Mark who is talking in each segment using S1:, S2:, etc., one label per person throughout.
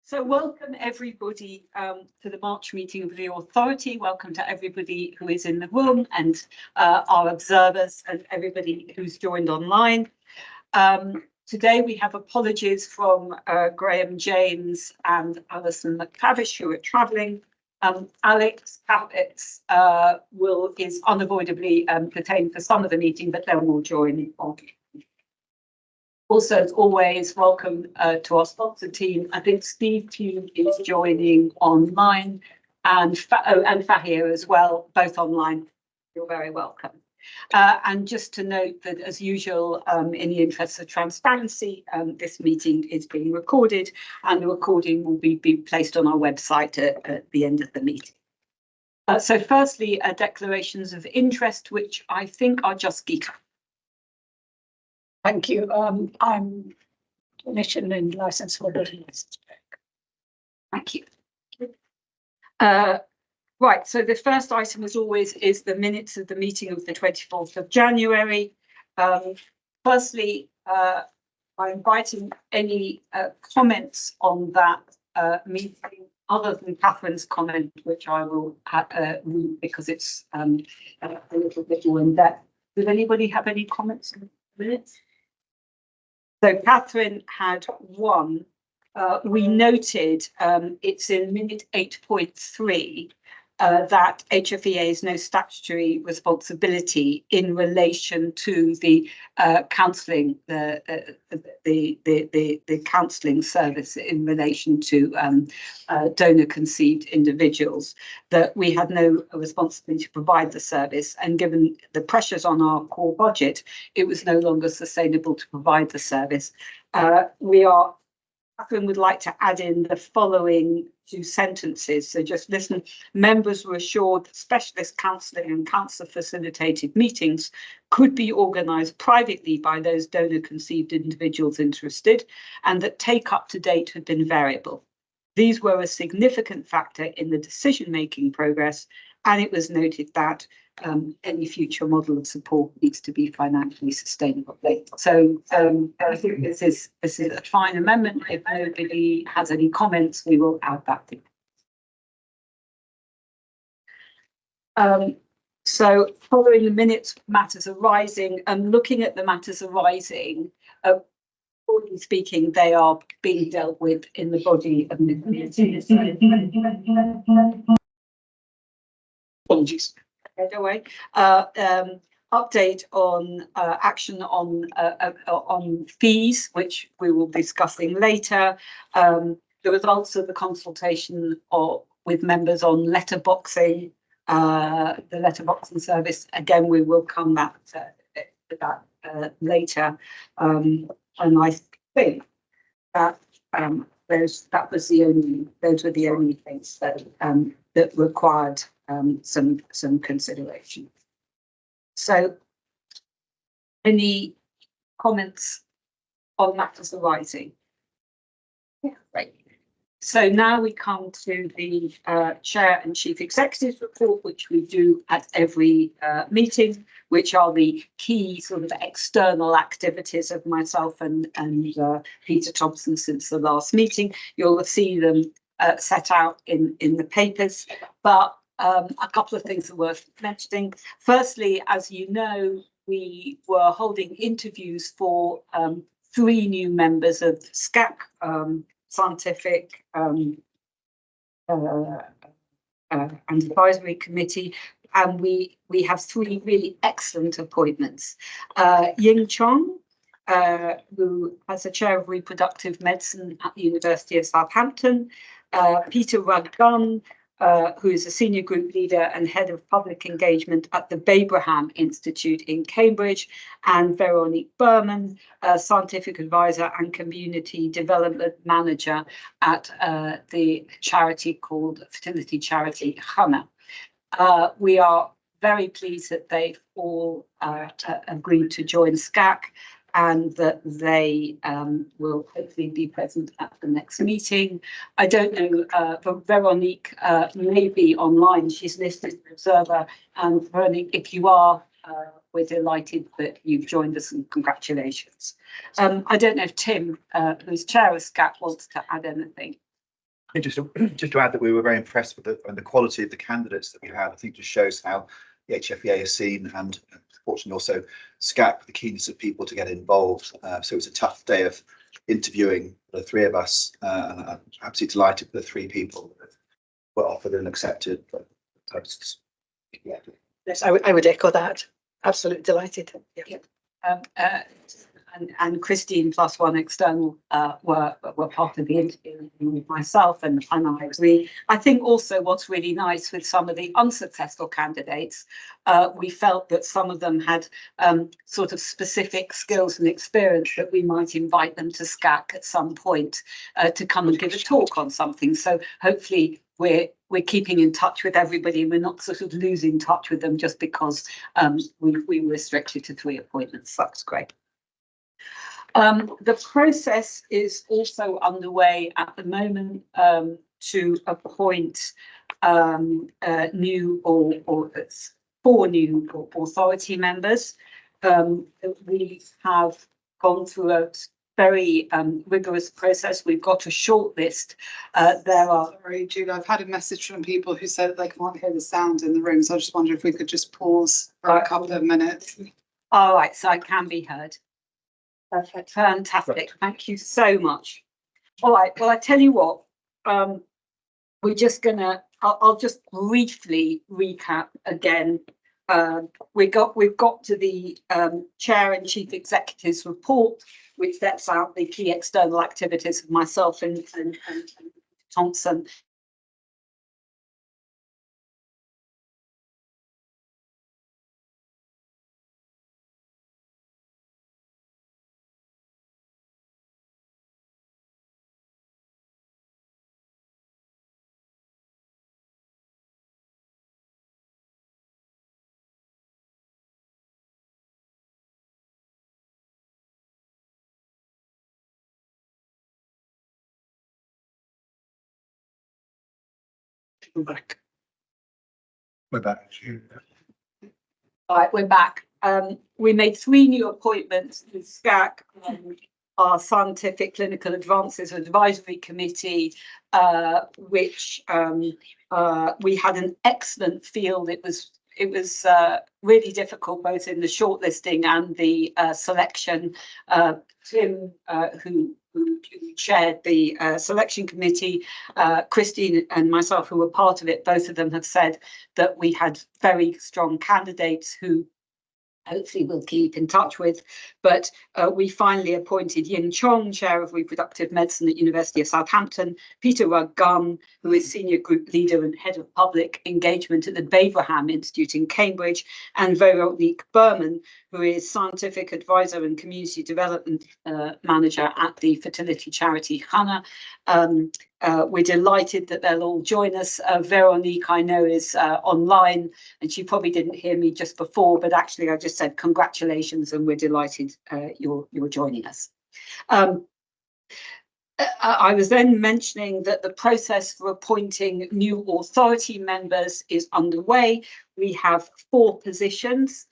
S1: So welcome everybody to the March meeting of the Authority. Welcome to everybody who is in the room and our observers and everybody who's joined online. Today we have apologies from Graham James and Alison McTavish who are travelling. Alex Capitz is unavoidably detained for some of the meeting, but then will join on. Also, as always, welcome to our sponsor team. I think Steve Pugh is joining online, and Fahir as well, both online. You're very welcome. And just to note that, as usual, in the interest of transparency, this meeting is being recorded, and the recording will be placed on our website at the end of the meeting. So firstly, declarations of interest, which I think are just Geeta.
S2: Thank you. I'm clinician and licensed holder.
S1: Thank you. Right, so the first item, as always, is the minutes of the meeting of the 24th of January. Firstly, I'm inviting any comments on that meeting, other than Catherine's comment, which I will read because it's a little bit more in depth. Does anybody have any comments on the minutes? So Catherine had one. We noted it's in minute 8.3 that HFEA has no statutory responsibility in relation to the counselling, the counselling service in relation to donor-conceived individuals. That we had no responsibility to provide the service, and given the pressures on our core budget, it was no longer sustainable to provide the service. Catherine would like to add in the following two sentences. So just listen. Members were assured that specialist counselling and counsellor-facilitated meetings could be organised privately by those donor-conceived individuals interested, and that take-up to date had been variable. These were a significant factor in the decision-making progress, and it was noted that any future model of support needs to be financially sustainable. So I think this is a fine amendment. If nobody has any comments, we will add that in. So following the minutes, matters arising, and looking at the matters arising, broadly speaking, they are being dealt with in the body of the committee. Apologies. Away. Update on action on fees, which we will be discussing later. The results of the consultation with members on letterboxing, the letterboxing service. Again, we will come back to that later. And I think that those were the only things that required some consideration. So, any comments on matters arising? Yeah, right. So now we come to the Chair and Chief Executive's report, which we do at every meeting, which are the key sort of external activities of myself and Peter Thompson since the last meeting. You'll see them set out in the papers, but a couple of things are worth mentioning. Firstly, as you know, we were holding interviews for 3 new members of SCAC, Scientific and Advisory Committee, and we have 3 really excellent appointments. Ying Chong, who has the Chair of Reproductive Medicine at the University of Southampton, Peter Rudd-Gunn, who is a senior group leader and head of public engagement at the Babraham Institute in Cambridge, and Veronique Berman, a scientific advisor and community development manager at the charity called fertility charity Hana. We are very pleased that they've all agreed to join SCAC, and that they will hopefully be present at the next meeting. I don't know, but Veronique may be online. She's listed as an observer. And Veronique, if you are, we're delighted that you've joined us, and congratulations. I don't know if Tim, who's chair of SCAC, wants to add anything.
S3: Just to add that we were very impressed with the quality of the candidates that we had. I think just shows how the HFEA is seen, and fortunately also SCAC, the keenness of people to get involved. So it was a tough day of interviewing the three of us, and I'm absolutely delighted with the three people that were offered and accepted posts. Yeah.
S2: Yes, I would echo that. Absolutely delighted. Yeah.
S1: And Christine plus one external were part of the interview with myself, and I agree. I think also what's really nice with some of the unsuccessful candidates, we felt that some of them had sort of specific skills and experience that we might invite them to SCAC at some point to come and give a talk on something. So hopefully we're keeping in touch with everybody, and we're not sort of losing touch with them just because we were restricted to 3 appointments. That's great. The process is also underway at the moment to appoint new or 4 new authority members. We have gone through a very rigorous process. We've got a short list.
S4: Sorry, Julie, I've had a message from people who said they can't hear the sound in the room, so I just wonder if we could just pause for a couple of minutes.
S1: All right, so I can be heard. Perfect. Fantastic. Thank you so much. All right. Well, I tell you what, we're just gonna, I'll just briefly recap again. We've got to the Chair and Chief Executive's report, which sets out the key external activities of myself and Thompson.
S3: We're back. We're back.
S1: All right, we're back. We made 3 new appointments with SCAC, our Scientific Clinical Advances Advisory Committee, which we had an excellent field. It was really difficult both in the shortlisting and the selection. Tim, who chaired the selection committee, Christine and myself, who were part of it, both of them have said that we had very strong candidates who hopefully we'll keep in touch with. But we finally appointed Yin Chong, Chair of Reproductive Medicine at University of Southampton, Peter Rugg-Gunn, who is Senior Group Leader and Head of Public Engagement at the Babraham Institute in Cambridge, and Veronique Berman, who is Scientific Advisor and Community Development Manager at the fertility charity Hannah. We're delighted that they'll all join us. Veronique, I know, is online, and she probably didn't hear me just before, but actually I just said congratulations, and we're delighted you're joining us. I was then mentioning that the process for appointing new authority members is underway. We have 4 positions.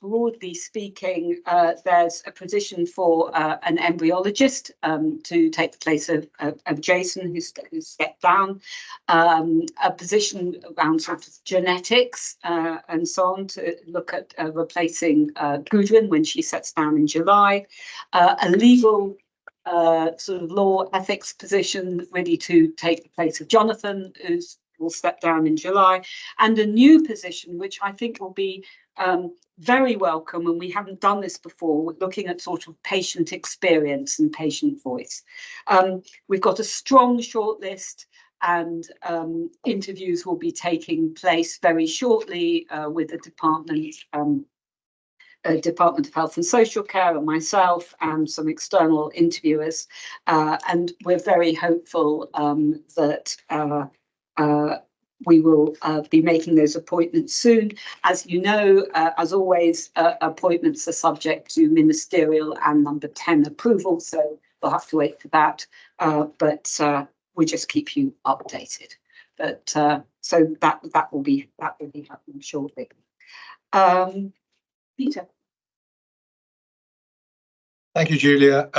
S1: Broadly speaking, there's a position for an embryologist to take the place of Jason, who's stepped down, a position around sort of genetics and so on to look at replacing Gudrun when she sets down in July, a legal sort of law ethics position ready to take the place of Jonathan, who's will step down in July, and a new position which I think will be very welcome, and we haven't done this before. We're looking at sort of patient experience and patient voice. We've got a strong shortlist, and interviews will be taking place very shortly with the Department of Health and Social Care and myself and some external interviewers, and we're very hopeful that we will be making those appointments soon. As you know, as always, appointments are subject to ministerial and number 10 approval, so we'll have to wait for that, but we'll just keep you updated. But so that will be happening shortly. Peter.
S5: Thank you, Julia.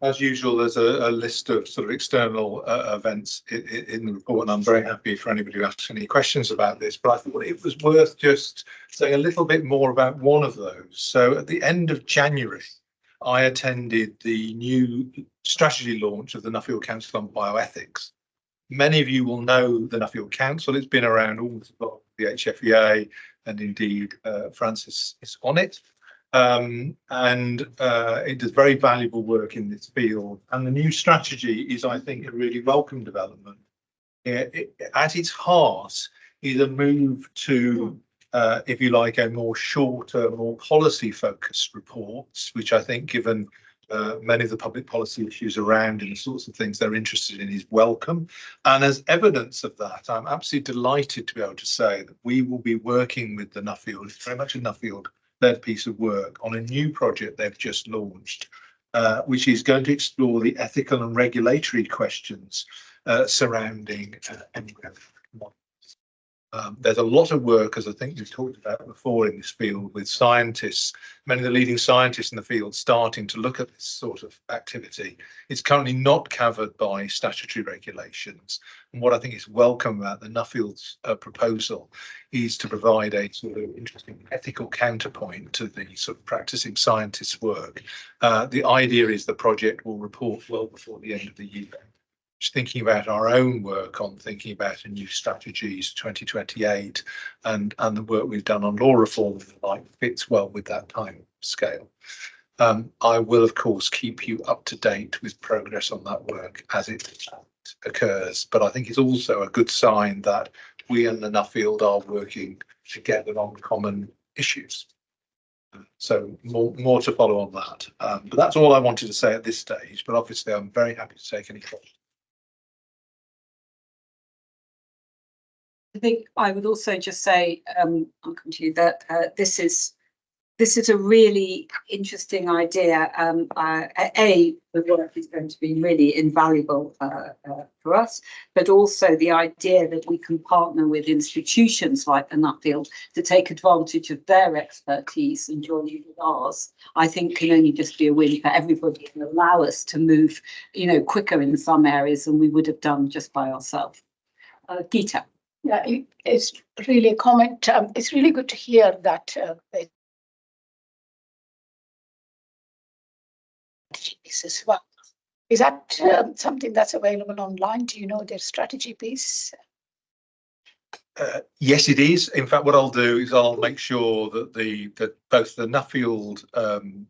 S5: As usual, there's a list of sort of external events in the report, and I'm very happy for anybody who asks any questions about this. But I thought it was worth just saying a little bit more about one of those. So at the end of January, I attended the new strategy launch of the Nuffield Council on Bioethics. Many of you will know the Nuffield Council. It's been around all the HFEA, and indeed Francis is on it. It does very valuable work in this field, and the new strategy is, I think, a really welcome development. At its heart is a move to, if you like, a more shorter, more policy-focused reports, which I think, given many of the public policy issues around and the sorts of things they're interested in, is welcome. And as evidence of that, I'm absolutely delighted to be able to say that we will be working with the Nuffield, it's very much a Nuffield led piece of work, on a new project they've just launched, which is going to explore the ethical and regulatory questions surrounding embryo models. There's a lot of work, as I think we've talked about before, in this field, with scientists, many of the leading scientists in the field starting to look at this sort of activity. It's currently not covered by statutory regulations. And what I think is welcome about the Nuffield's proposal is to provide a sort of interesting ethical counterpoint to the sort of practicing scientists' work. The idea is the project will report well before the end of the year. Just thinking about our own work on thinking about a new strategies 2028 and the work we've done on law reform, like, fits well with that time scale. I will, of course, keep you up to date with progress on that work as it occurs, but I think it's also a good sign that we and the Nuffield are working together on common issues. So more to follow on that. But that's all I wanted to say at this stage, but obviously I'm very happy to take any questions.
S1: I think I would also just say, I'll come to you, that this is a really interesting idea. The work is going to be really invaluable for us, but also the idea that we can partner with institutions like the Nuffield to take advantage of their expertise and join in with ours, I think can only just be a win for everybody and allow us to move, quicker in some areas than we would have done just by ourselves. Geeta.
S2: Yeah, it's really a comment. It's really good to hear that as well. Is that something that's available online? Do you know their strategy piece?
S5: Yes, it is. In fact, what I'll do is I'll make sure that both the Nuffield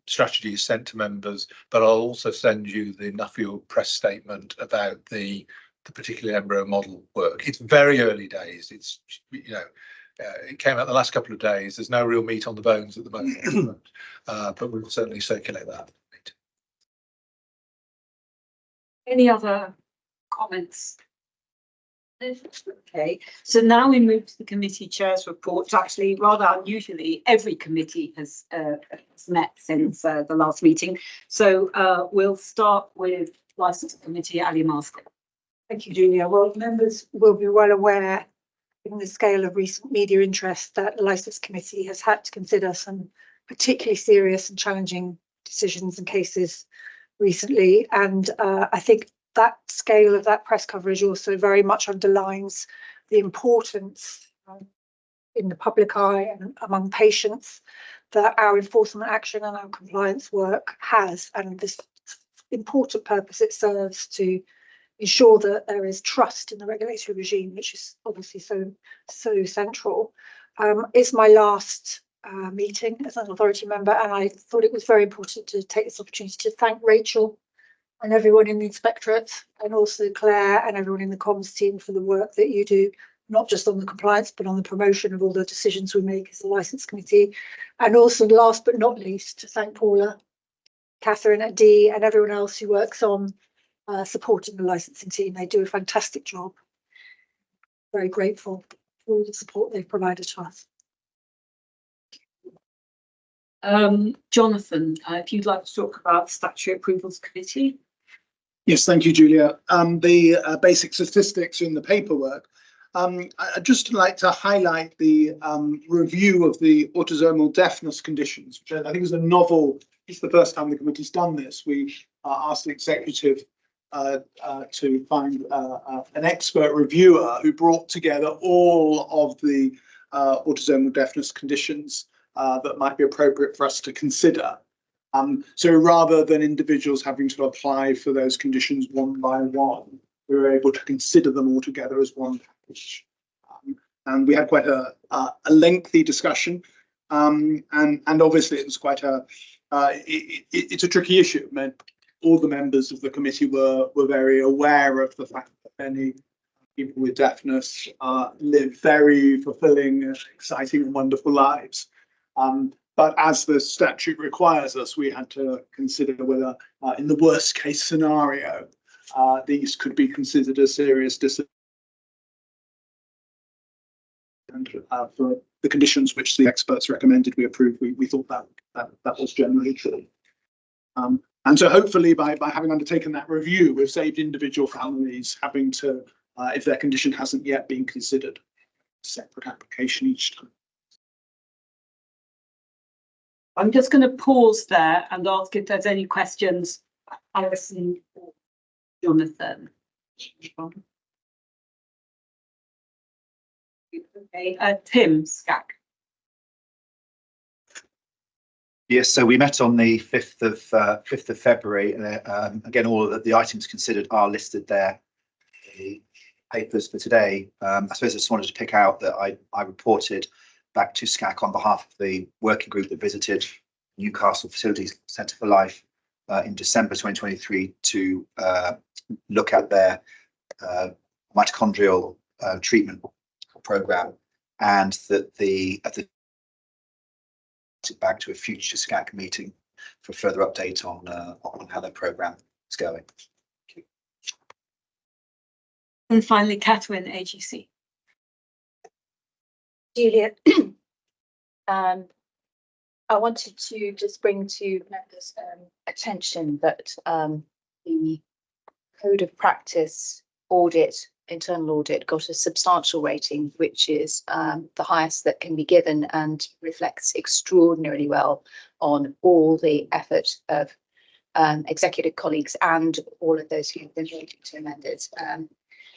S5: strategy is sent to members, but I'll also send you the Nuffield press statement about the particular embryo model work. It's very early days. It's, it came out the last couple of days. There's no real meat on the bones at the moment, but we'll certainly circulate that.
S1: Any other comments? Okay, so now we move to the committee chair's report. Actually, rather unusually, every committee has met since the last meeting. So we'll start with Licence Committee, Ali Marsden.
S6: Thank you, Julia. Well, members will be well aware, given the scale of recent media interest, that the Licence Committee has had to consider some particularly serious and challenging decisions and cases recently. And I think that scale of that press coverage also very much underlines the importance in the public eye and among patients that our enforcement action and our compliance work has, and this important purpose it serves to ensure that there is trust in the regulatory regime, which is obviously so central. It's my last meeting as an authority member, and I thought it was very important to take this opportunity to thank Rachel and everyone in the inspectorate, and also Claire and everyone in the comms team for the work that you do, not just on the compliance, but on the promotion of all the decisions we make as a Licence Committee. And also, last but not least, to thank Paula, Catherine at D, and everyone else who works on supporting the licensing team. They do a fantastic job. Very grateful for all the support they've provided to us.
S1: Jonathan, if you'd like to talk about Statutory Approvals Committee.
S7: Yes, thank you, Julia. The basic statistics in the paperwork. I'd just like to highlight the review of the autosomal deafness conditions, which I think is a novel it's the first time the committee's done this. We asked the executive to find an expert reviewer who brought together all of the autosomal deafness conditions that might be appropriate for us to consider. So rather than individuals having to apply for those conditions one by one, we were able to consider them all together as one package. And we had quite a lengthy discussion, and obviously it was quite it's a tricky issue. I mean, all the members of the committee were very aware of the fact that many people with deafness live very fulfilling, exciting and wonderful lives. But as the statute requires us, we had to consider whether, in the worst case scenario, these could be considered a serious disability. And for the conditions which the experts recommended we approve, we thought that was generally true. And so hopefully by having undertaken that review, we've saved individual families having to, if their condition hasn't yet been considered, separate application each time.
S1: I'm just going to pause there and ask if there's any questions, Alison or Jonathan. Okay, Tim Skack.
S3: Yes, so we met on the 5th of February. Again, all of the items considered are listed there. The papers for today. I suppose I just wanted to pick out that I reported back to SCAC on behalf of the working group that visited Newcastle Facilities Centre for Life in December 2023 to look at their mitochondrial treatment programme, and that back to a future SCAC meeting for further update on how their programme is going.
S1: And finally, Catherine, AGC.
S2: Julia, I wanted to just bring to members' attention that the Code of Practice audit, internal audit, got a substantial rating, which is the highest that can be given and reflects extraordinarily well on all the effort of executive colleagues and all of those who have been voted to amend it.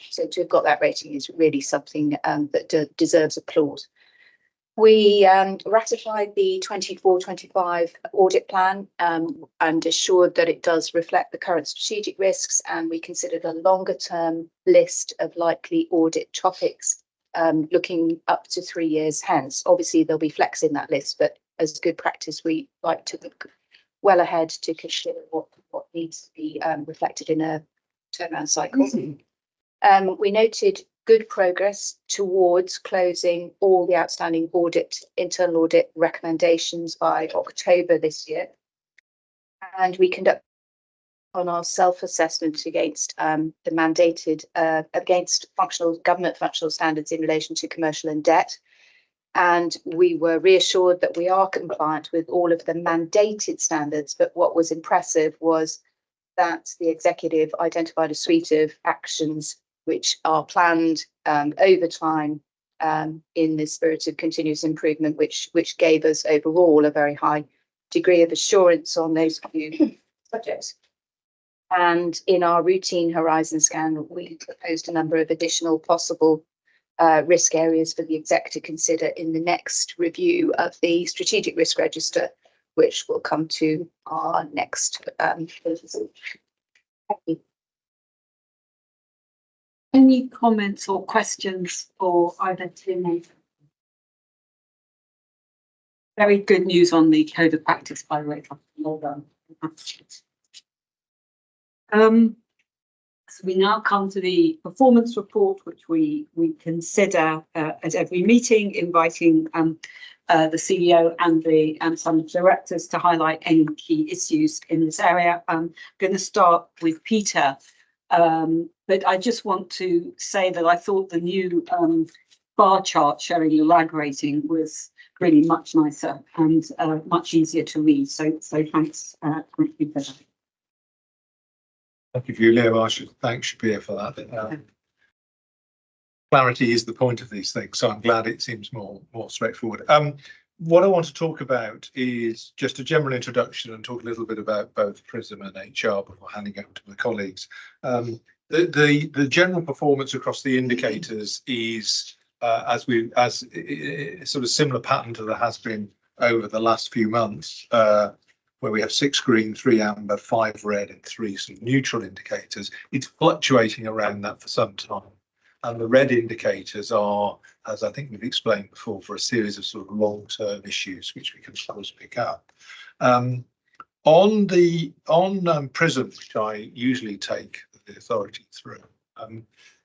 S2: So to have got that rating is really something that deserves applause. We ratified the 24-25 audit plan and assured that it does reflect the current strategic risks, and we considered a longer term list of likely audit topics looking up to 3 years hence. Obviously there'll be flex in that list, but as good practice we like to look well ahead to consider what needs to be reflected in a turnaround cycle. We noted good progress towards closing all the outstanding internal audit recommendations by October this year. And we conduct on our self-assessment against the mandated, against government functional standards in relation to commercial and debt. And we were reassured that we are compliant with all of the mandated standards. But what was impressive was that the executive identified a suite of actions which are planned over time in the spirit of continuous improvement, which gave us overall a very high degree of assurance on those few subjects. And in our routine horizon scan, we proposed a number of additional possible risk areas for the exec to consider in the next review of the strategic risk register, which will come to our next Thank you.
S1: Any comments or questions for either Tim or Nathan? Very good news on the Code of Practice, by the way. Well done. So we now come to the performance report, which we consider at every meeting, inviting the CEO and some directors to highlight any key issues in this area. I'm going to start with Peter. But I just want to say that I thought the new bar chart showing the lag rating was really much nicer and much easier to read. So thanks, thank you for that.
S5: Thank you, Julia. I should thank Shapir for that. Clarity is the point of these things, so I'm glad it seems more straightforward. what I want to talk about is just a general introduction and talk a little bit about both PRISM and HR before handing over to my colleagues. The general performance across the indicators is as sort of similar pattern to there has been over the last few months, where we have 6 green, 3 amber, 5 red, and 3 sort of neutral indicators. It's fluctuating around that for some time. And the red indicators are, as I think we've explained before, for a series of sort of long-term issues, which we can suppose pick up. On PRISM, which I usually take the authority through,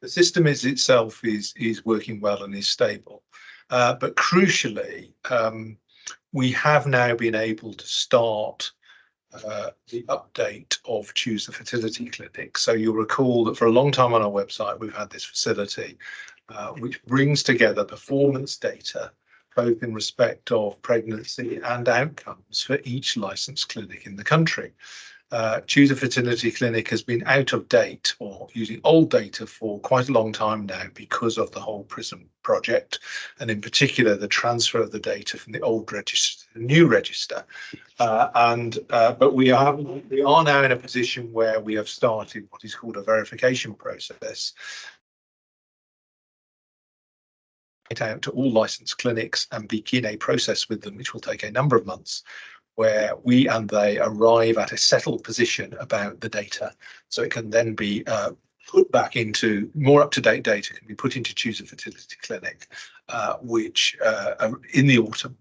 S5: the system itself is working well and is stable. But crucially, we have now been able to start the update of Choose the Fertility Clinic. So you'll recall that for a long time on our website, we've had this facility which brings together performance data, both in respect of pregnancy and outcomes for each licensed clinic in the country. Choose a Fertility Clinic has been out of date or using old data for quite a long time now because of the whole PRISM project, and in particular the transfer of the data from the old register to the new register. But we are now in a position where we have started what is called a verification process out to all licensed clinics and begin a process with them, which will take a number of months, where we and they arrive at a settled position about the data, so it can then be put back into more up-to-date data, can be put into Choose a Fertility Clinic, which in the autumn.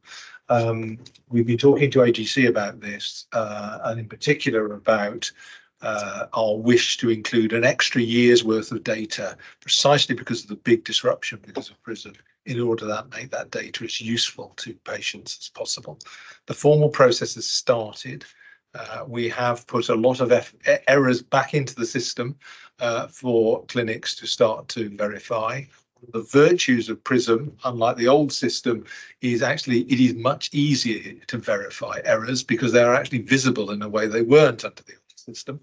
S5: We've been talking to AGC about this, and in particular about our wish to include an extra year's worth of data, precisely because of the big disruption because of PRISM, in order to make that data as useful to patients as possible. The formal process has started. We have put a lot of errors back into the system for clinics to start to verify. The virtues of PRISM, unlike the old system, is actually it is much easier to verify errors because they are actually visible in a way they weren't under the old system.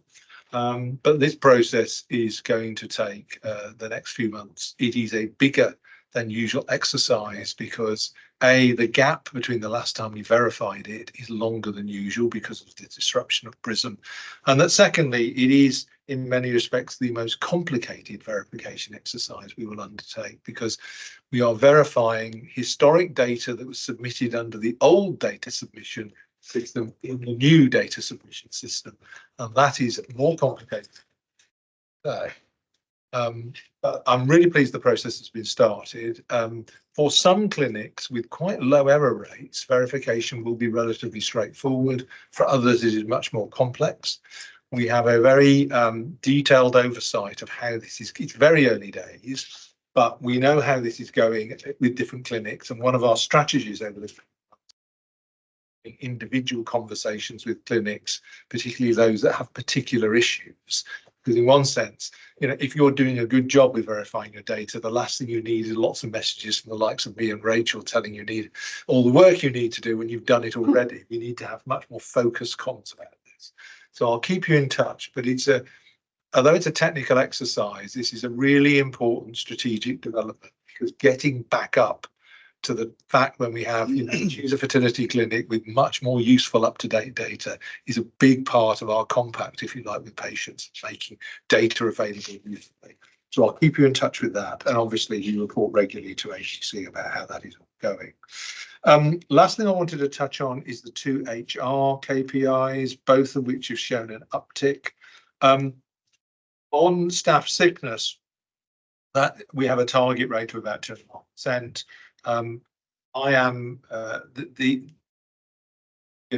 S5: But this process is going to take the next few months. It is a bigger than usual exercise because the gap between the last time we verified it is longer than usual because of the disruption of PRISM, and that secondly, it is in many respects the most complicated verification exercise we will undertake because we are verifying historic data that was submitted under the old data submission system in the new data submission system, and that is more complicated. But I'm really pleased the process has been started. For some clinics with quite low error rates, verification will be relatively straightforward. For others, it is much more complex. We have a very detailed oversight of how this is. It's very early days, but we know how this is going with different clinics. And one of our strategies over the individual conversations with clinics, particularly those that have particular issues. Because in one sense, you know, if you're doing a good job with verifying your data, the last thing you need is lots of messages from the likes of me and Rachel telling you need all the work you need to do when you've done it already. You need to have much more focused comms about this. So I'll keep you in touch, but although it's a technical exercise, this is a really important strategic development because getting back up to the fact when we have, you know, Choose a Fertility Clinic with much more useful up-to-date data is a big part of our compact, if you like, with patients, making data available usefully. So I'll keep you in touch with that. And obviously you report regularly to AGC about how that is going. Last thing I wanted to touch on is the 2 HR KPIs, both of which have shown an uptick. On staff sickness, that we have a target rate of about 2.5%. I am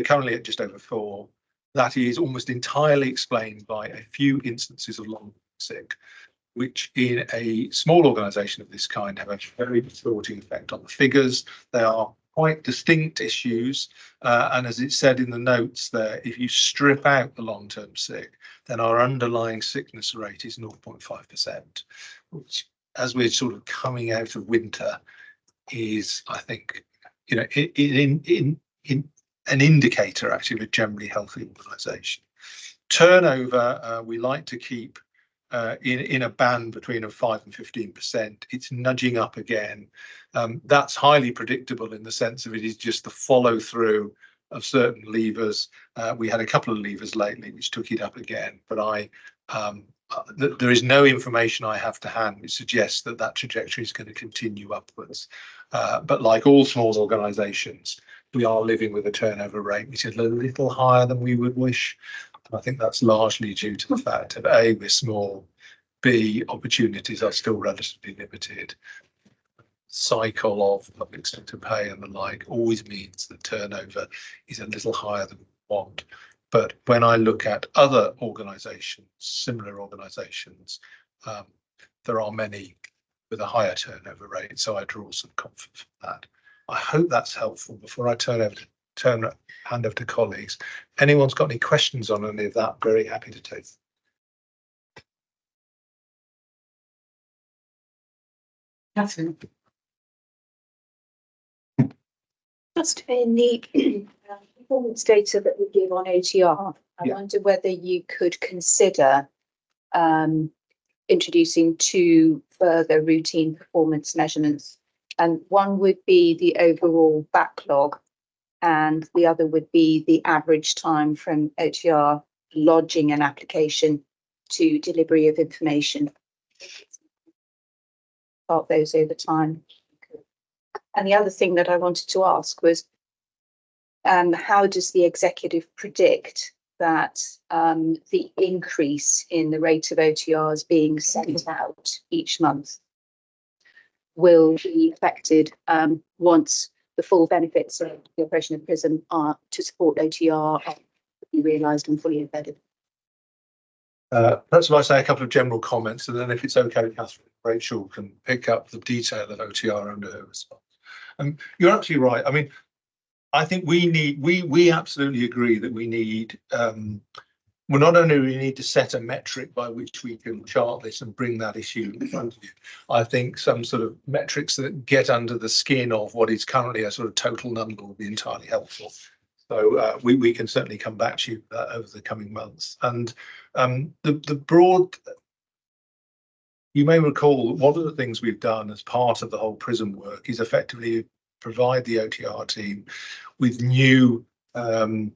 S5: currently at just over 4. That is almost entirely explained by a few instances of long sick, which in a small organisation of this kind have a very distorting effect on the figures. They are quite distinct issues, and as it said in the notes there, if you strip out the long-term sick, then our underlying sickness rate is 0.5%, which, as we're sort of coming out of winter, is, I think, you know, in an indicator actually of a generally healthy organisation. Turnover, we like to keep in a band between 5 and 15%. It's nudging up again. That's highly predictable in the sense of it is just the follow through of certain levers. We had a couple of levers lately which took it up again, but there is no information I have to hand which suggests that that trajectory is going to continue upwards. But like all small organisations, we are living with a turnover rate which is a little higher than we would wish. I think that's largely due to the fact that A, we're small, B, opportunities are still relatively limited. Cycle of public sector pay and the like always means that turnover is a little higher than we want. But when I look at other organisations, similar organisations, there are many with a higher turnover rate, so I draw some comfort from that. I hope that's helpful. Before I hand over to colleagues, anyone's got any questions on any of that, very happy to take them.
S1: Catherine.
S2: Just in the performance data that we give on OTR, I
S5: Yeah.
S2: wonder whether you could consider introducing 2 further routine performance measurements. And one would be the overall backlog, and the other would be the average time from OTR lodging an application to delivery of information. Start those over time. And the other thing that I wanted to ask was, how does the executive predict that the increase in the rate of OTRs being sent out each month will be affected once the full benefits of the operation of PRISM are to support OTR are be realised and fully embedded?
S5: Perhaps if I say a couple of general comments, and then if it's okay, Catherine, Rachel can pick up the detail of OTR under her response. You're absolutely right. I mean, I think we absolutely agree that we need, well, not only do we need to set a metric by which we can chart this and bring that issue in front of you, I think some sort of metrics that get under the skin of what is currently a sort of total number will be entirely helpful. So we can certainly come back to you over the coming months. And the broad, you may recall that one of the things we've done as part of the whole PRISM work is effectively provide the OTR team with new, if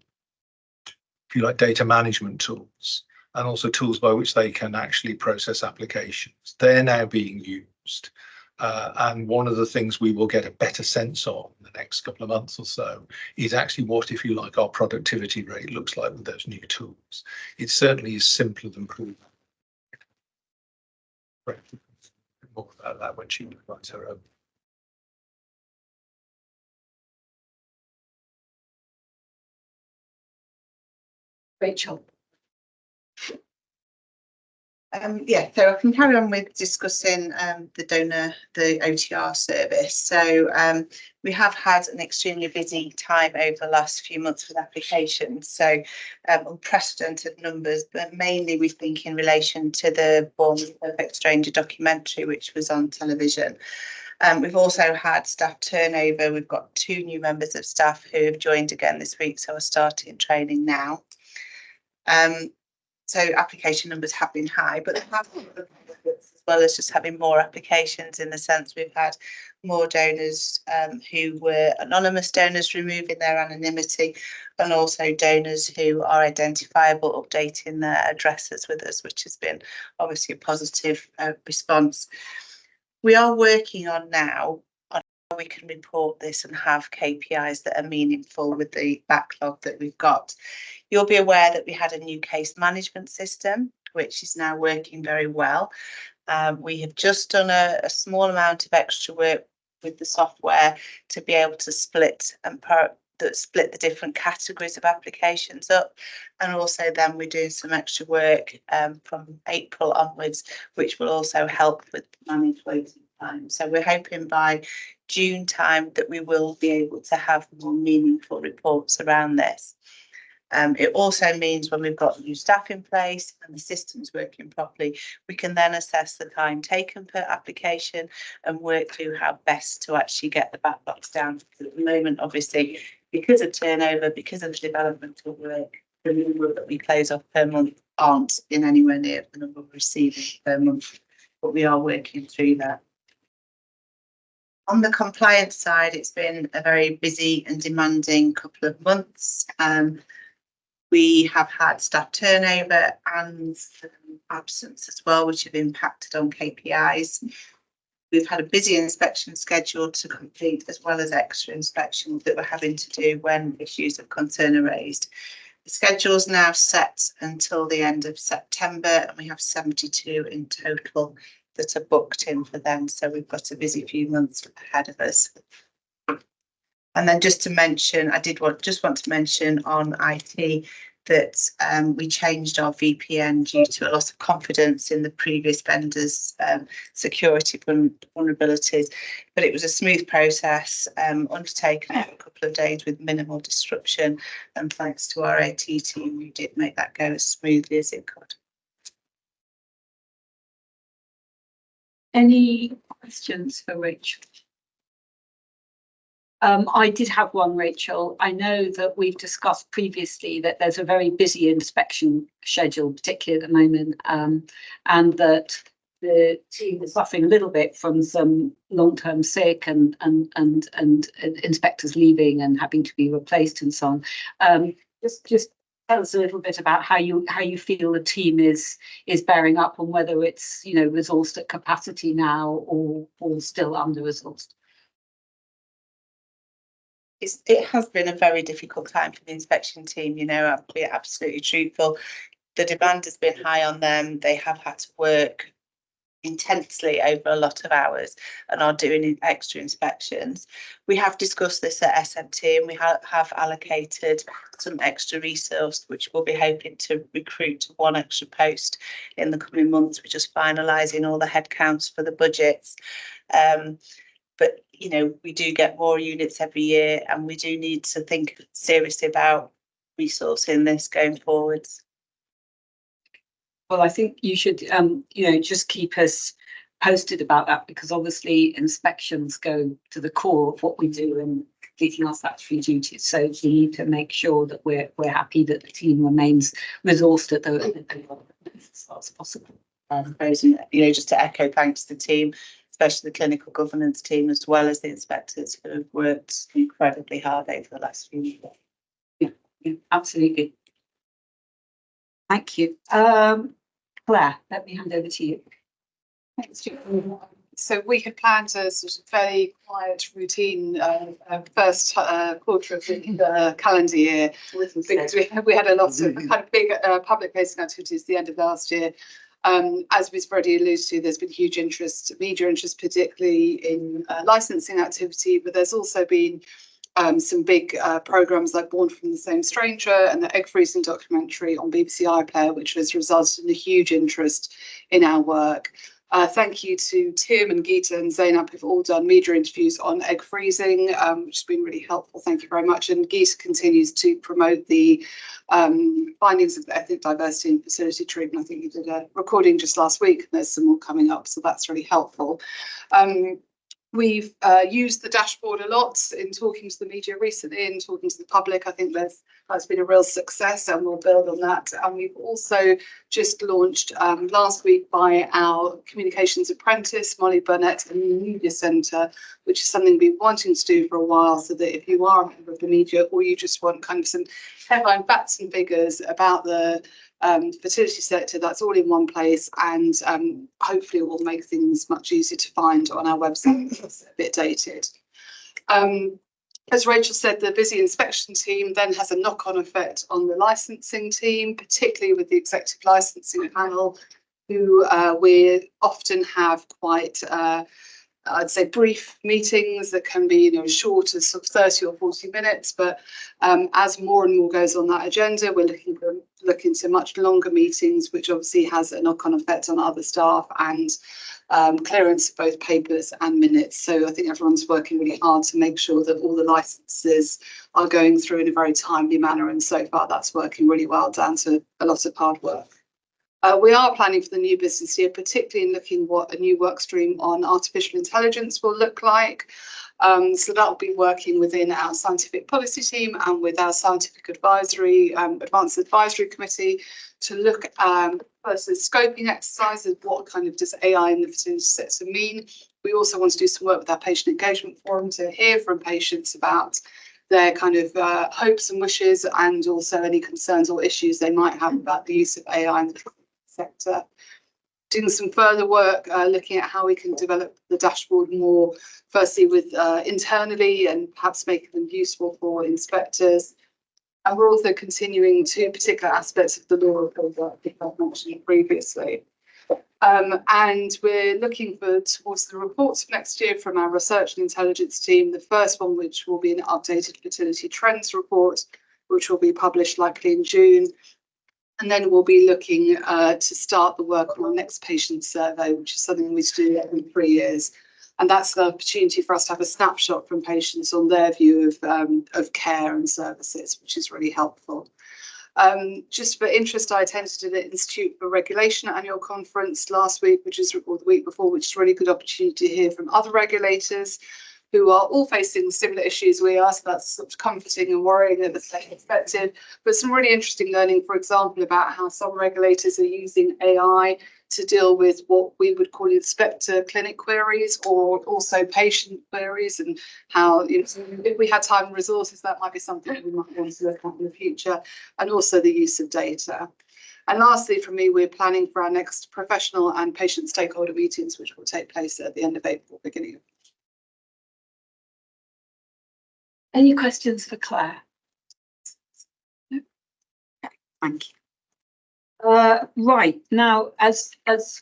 S5: you like, data management tools, and also tools by which they can actually process applications. They're now being used. And one of the things we will get a better sense of in the next couple of months or so is actually what, if you like, our productivity rate looks like with those new tools. It certainly is simpler than proven. More about that when she writes her own.
S1: Rachel.
S8: Yeah, so I can carry on with discussing the OTR service. So we have had an extremely busy time over the last few months with applications, so unprecedented numbers, but mainly we think in relation to the Born with a Perfect Stranger documentary, which was on television. We've also had staff turnover. We've got 2 new members of staff who have joined again this week, so are starting training now. So application numbers have been high, but there have been other benefits as well as just having more applications, in the sense we've had more donors who were anonymous donors removing their anonymity, and also donors who are identifiable updating their addresses with us, which has been obviously a positive response. We are working on now on how we can report this and have KPIs that are meaningful with the backlog that we've got. You'll be aware that we had a new case management system, which is now working very well. We have just done a small amount of extra work with the software to be able to split the different categories of applications up, and also then we're doing some extra work from April onwards, which will also help with managed waiting time. So we're hoping by June time that we will be able to have more meaningful reports around this. It also means when we've got new staff in place and the systems working properly, we can then assess the time taken per application and work through how best to actually get the backlogs down. At the moment, obviously, because of turnover, because of the developmental work, the number that we close off per month aren't in anywhere near the number we're receiving per month, but we are working through that. On the compliance side, it's been a very busy and demanding couple of months. We have had staff turnover and absence as well, which have impacted on KPIs. We've had a busy inspection schedule to complete, as well as extra inspections that we're having to do when issues of concern are raised. The schedule's now set until the end of September, and we have 72 in total that are booked in for them. So we've got a busy few months ahead of us. And then just to mention, I just want to mention on IT that we changed our VPN due to a loss of confidence in the previous vendor's security vulnerabilities. But it was a smooth process, undertaken over a couple of days with minimal disruption. And thanks to our IT team, we did make that go as smoothly as it could.
S1: Any questions for Rachel? I did have one, Rachel. I know that we've discussed previously that there's a very busy inspection schedule, particularly at the moment, and that the team is suffering a little bit from some long-term sick and inspectors leaving and having to be replaced and so on. Just tell us a little bit about how you feel the team is bearing up, and whether it's, you know, resourced at capacity now or still under-resourced.
S8: It has been a very difficult time for the inspection team, you know, I'll be absolutely truthful. The demand has been high on them. They have had to work intensely over a lot of hours and are doing extra inspections. We have discussed this at SMT, and we have allocated some extra resource, which we'll be hoping to recruit to one extra post in the coming months. We're just finalising all the headcounts for the budgets. But, you know, we do get more units every year, and we do need to think seriously about resourcing this going forwards.
S1: Well, I think you should, you know, just keep us posted about that, because obviously inspections go to the core of what we do in completing our statutory duties. So we need to make sure that we're happy that the team remains resourced at the as possible.
S8: You know, just to echo thanks to the team, especially the clinical governance team, as well as the inspectors who have worked incredibly hard over the last few years.
S1: Yeah, absolutely. Thank you. Claire, let me hand over to you.
S4: Thanks, Julie. So we had planned a sort of fairly quiet routine first quarter of the calendar year, because we had a lot of kind of big public facing activities at the end of last year. As we've already alluded to, there's been huge interest, media interest, particularly in licensing activity, but there's also been some big programmes like Born from the Same Stranger and the egg freezing documentary on BBC iPlayer, which has resulted in a huge interest in our work. Thank you to Tim and Geeta and Zainab, who've all done media interviews on egg freezing, which has been really helpful. Thank you very much. And Geeta continues to promote the findings of the ethnic diversity in fertility treatment. I think you did a recording just last week, and there's some more coming up, so that's really helpful. We've used the dashboard a lot in talking to the media recently and talking to the public. I think that's been a real success, and we'll build on that. And we've also just launched last week by our communications apprentice, Molly Burnett, in the media centre, which is something we've been wanting to do for a while, so that if you are a member of the media, or you just want kind of some headline facts and figures about the fertility sector, that's all in one place, and hopefully it will make things much easier to find on our website. It's a bit dated. As Rachel said, the busy inspection team then has a knock-on effect on the licensing team, particularly with the executive licensing panel, who we often have quite I'd say brief meetings that can be, you know, short as sort of 30 or 40 minutes, but as more and more goes on that agenda, we're looking to much longer meetings, which obviously has a knock-on effect on other staff and clearance of both papers and minutes. So I think everyone's working really hard to make sure that all the licenses are going through in a very timely manner, and so far that's working really well, down to a lot of hard work. We are planning for the new business year, particularly in looking what a new work stream on artificial intelligence will look like. So that will be working within our scientific policy team and with our scientific advisory, advanced advisory committee to look first at scoping exercises, what kind of does AI in the fertility sector mean. We also want to do some work with our patient engagement forum to hear from patients about their kind of hopes and wishes, and also any concerns or issues they might have about the use of AI in the sector. Doing some further work looking at how we can develop the dashboard more, firstly with internally and perhaps making them useful for inspectors. And we're also continuing two particular aspects of the law report that I think I've mentioned previously. And we're looking towards the reports for next year from our research and intelligence team. The first one, which will be an updated fertility trends report, which will be published likely in June. And then we'll be looking to start the work on our next patient survey, which is something we do every 3 years. And that's the opportunity for us to have a snapshot from patients on their view of care and services, which is really helpful. Just for interest, I attended an Institute for Regulation annual conference last week, or the week before, which is a really good opportunity to hear from other regulators who are all facing similar issues we are. So that's sort of comforting and worrying at the same perspective. But some really interesting learning, for example, about how some regulators are using AI to deal with what we would call inspector clinic queries, or also patient queries, and how, you know, if we had time and resources, that might be something we might want to look at in the future, and also the use of data. And lastly, for me, we're planning for our next professional and patient stakeholder meetings, which will take place at the end of April, beginning of.
S1: Any questions for Claire? No? Okay, thank you. Right, now, as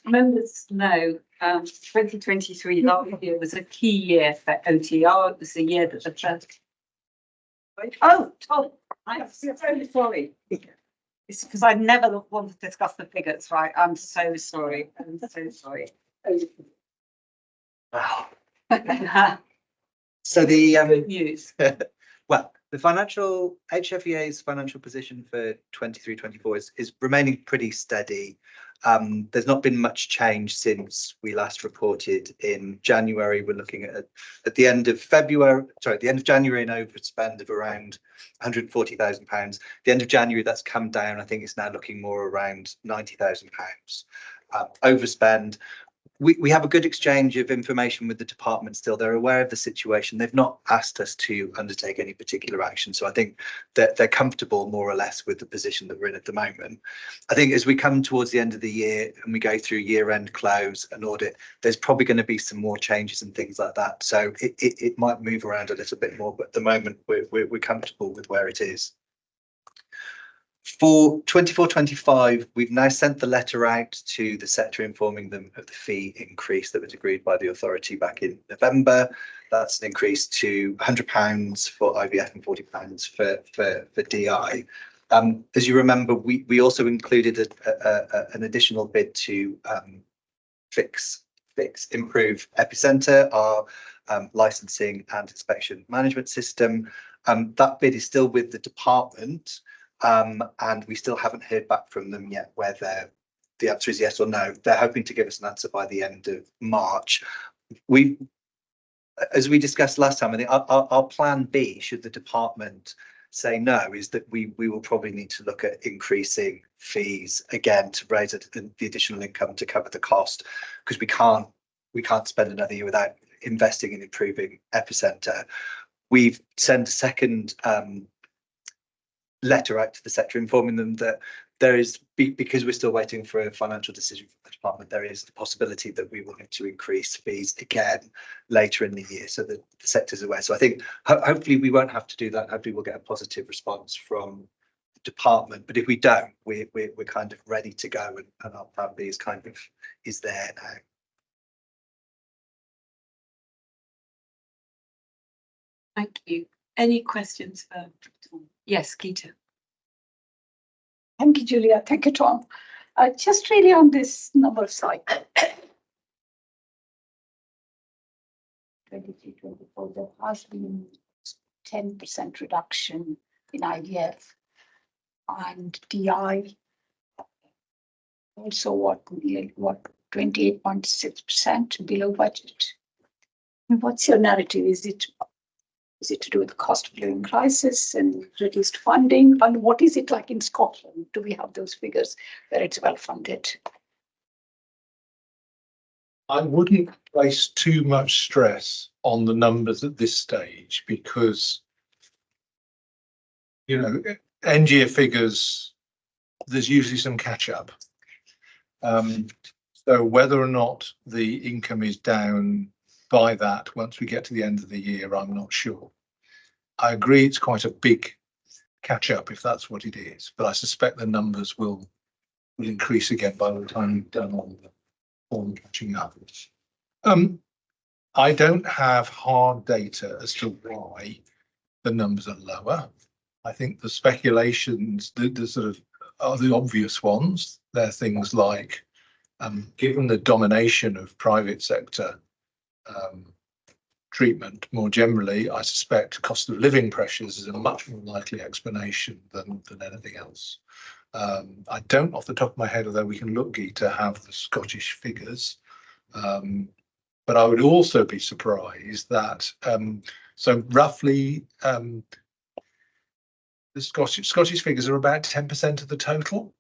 S1: members know, 2023 last year was a key year for OTR. It was the year that the first. Oh, Tom, I'm so sorry. It's because I never want to discuss the figures, right? I'm so sorry. I'm so sorry.
S9: Wow. So the
S1: Good news.
S9: well, the HFEA's financial position for 23-24 is remaining pretty steady. There's not been much change since we last reported in January. We're looking at the end of February, sorry, the end of January, an overspend of around £140,000. The end of January, that's come down. I think it's now looking more around £90,000. Overspend. We have a good exchange of information with the department still. They're aware of the situation. They've not asked us to undertake any particular action. So I think that they're comfortable more or less with the position that we're in at the moment. I think as we come towards the end of the year and we go through year-end close and audit, there's probably going to be some more changes and things like that. So it might move around a little bit more, but at the moment we're comfortable with where it is. For 24-25, we've now sent the letter out to the sector informing them of the fee increase that was agreed by the authority back in November. That's an increase to £100 for IVF and £40 for DI. As you remember, we also included an additional bid to improve Epicenter, our licensing and inspection management system. That bid is still with the department. And we still haven't heard back from them yet whether the answer is yes or no. They're hoping to give us an answer by the end of March. As we discussed last time, I think our plan B, should the department say no, is that we will probably need to look at increasing fees again to raise the additional income to cover the cost, because we can't spend another year without investing in improving Epicenter. We've sent a second letter out to the sector informing them that there is, because we're still waiting for a financial decision from the department, there is the possibility that we will need to increase fees again later in the year, so that the sector's aware. So I think hopefully we won't have to do that. Hopefully we'll get a positive response from the department, but if we don't, we're kind of ready to go, and our plan B is there now.
S1: Thank you. Any questions for Tom? Yes, Geeta.
S10: Thank you, Julia. Thank you, Tom. Just really on this number cycle. 23-24, there has been 10% reduction in IVF and DI. Also, what 28.6% below budget? And what's your narrative? Is it to do with the cost of living crisis and reduced funding? And what is it like in Scotland? Do we have those figures where it's well funded?
S5: I wouldn't place too much stress on the numbers at this stage because, you know, end year figures, there's usually some catch up. So whether or not the income is down by that once we get to the end of the year, I'm not sure. I agree it's quite a big catch up if that's what it is, but I suspect the numbers will increase again by the time we've done all the catching up. I don't have hard data as to why the numbers are lower. I think the speculations, the sort of are the obvious ones. They're things like, given the domination of private sector treatment more generally, I suspect cost of living pressures is a much more likely explanation than anything else. I don't off the top of my head, although we can look, Geeta, have the Scottish figures. But I would also be surprised that, so roughly, the Scottish figures are about 10% of the total.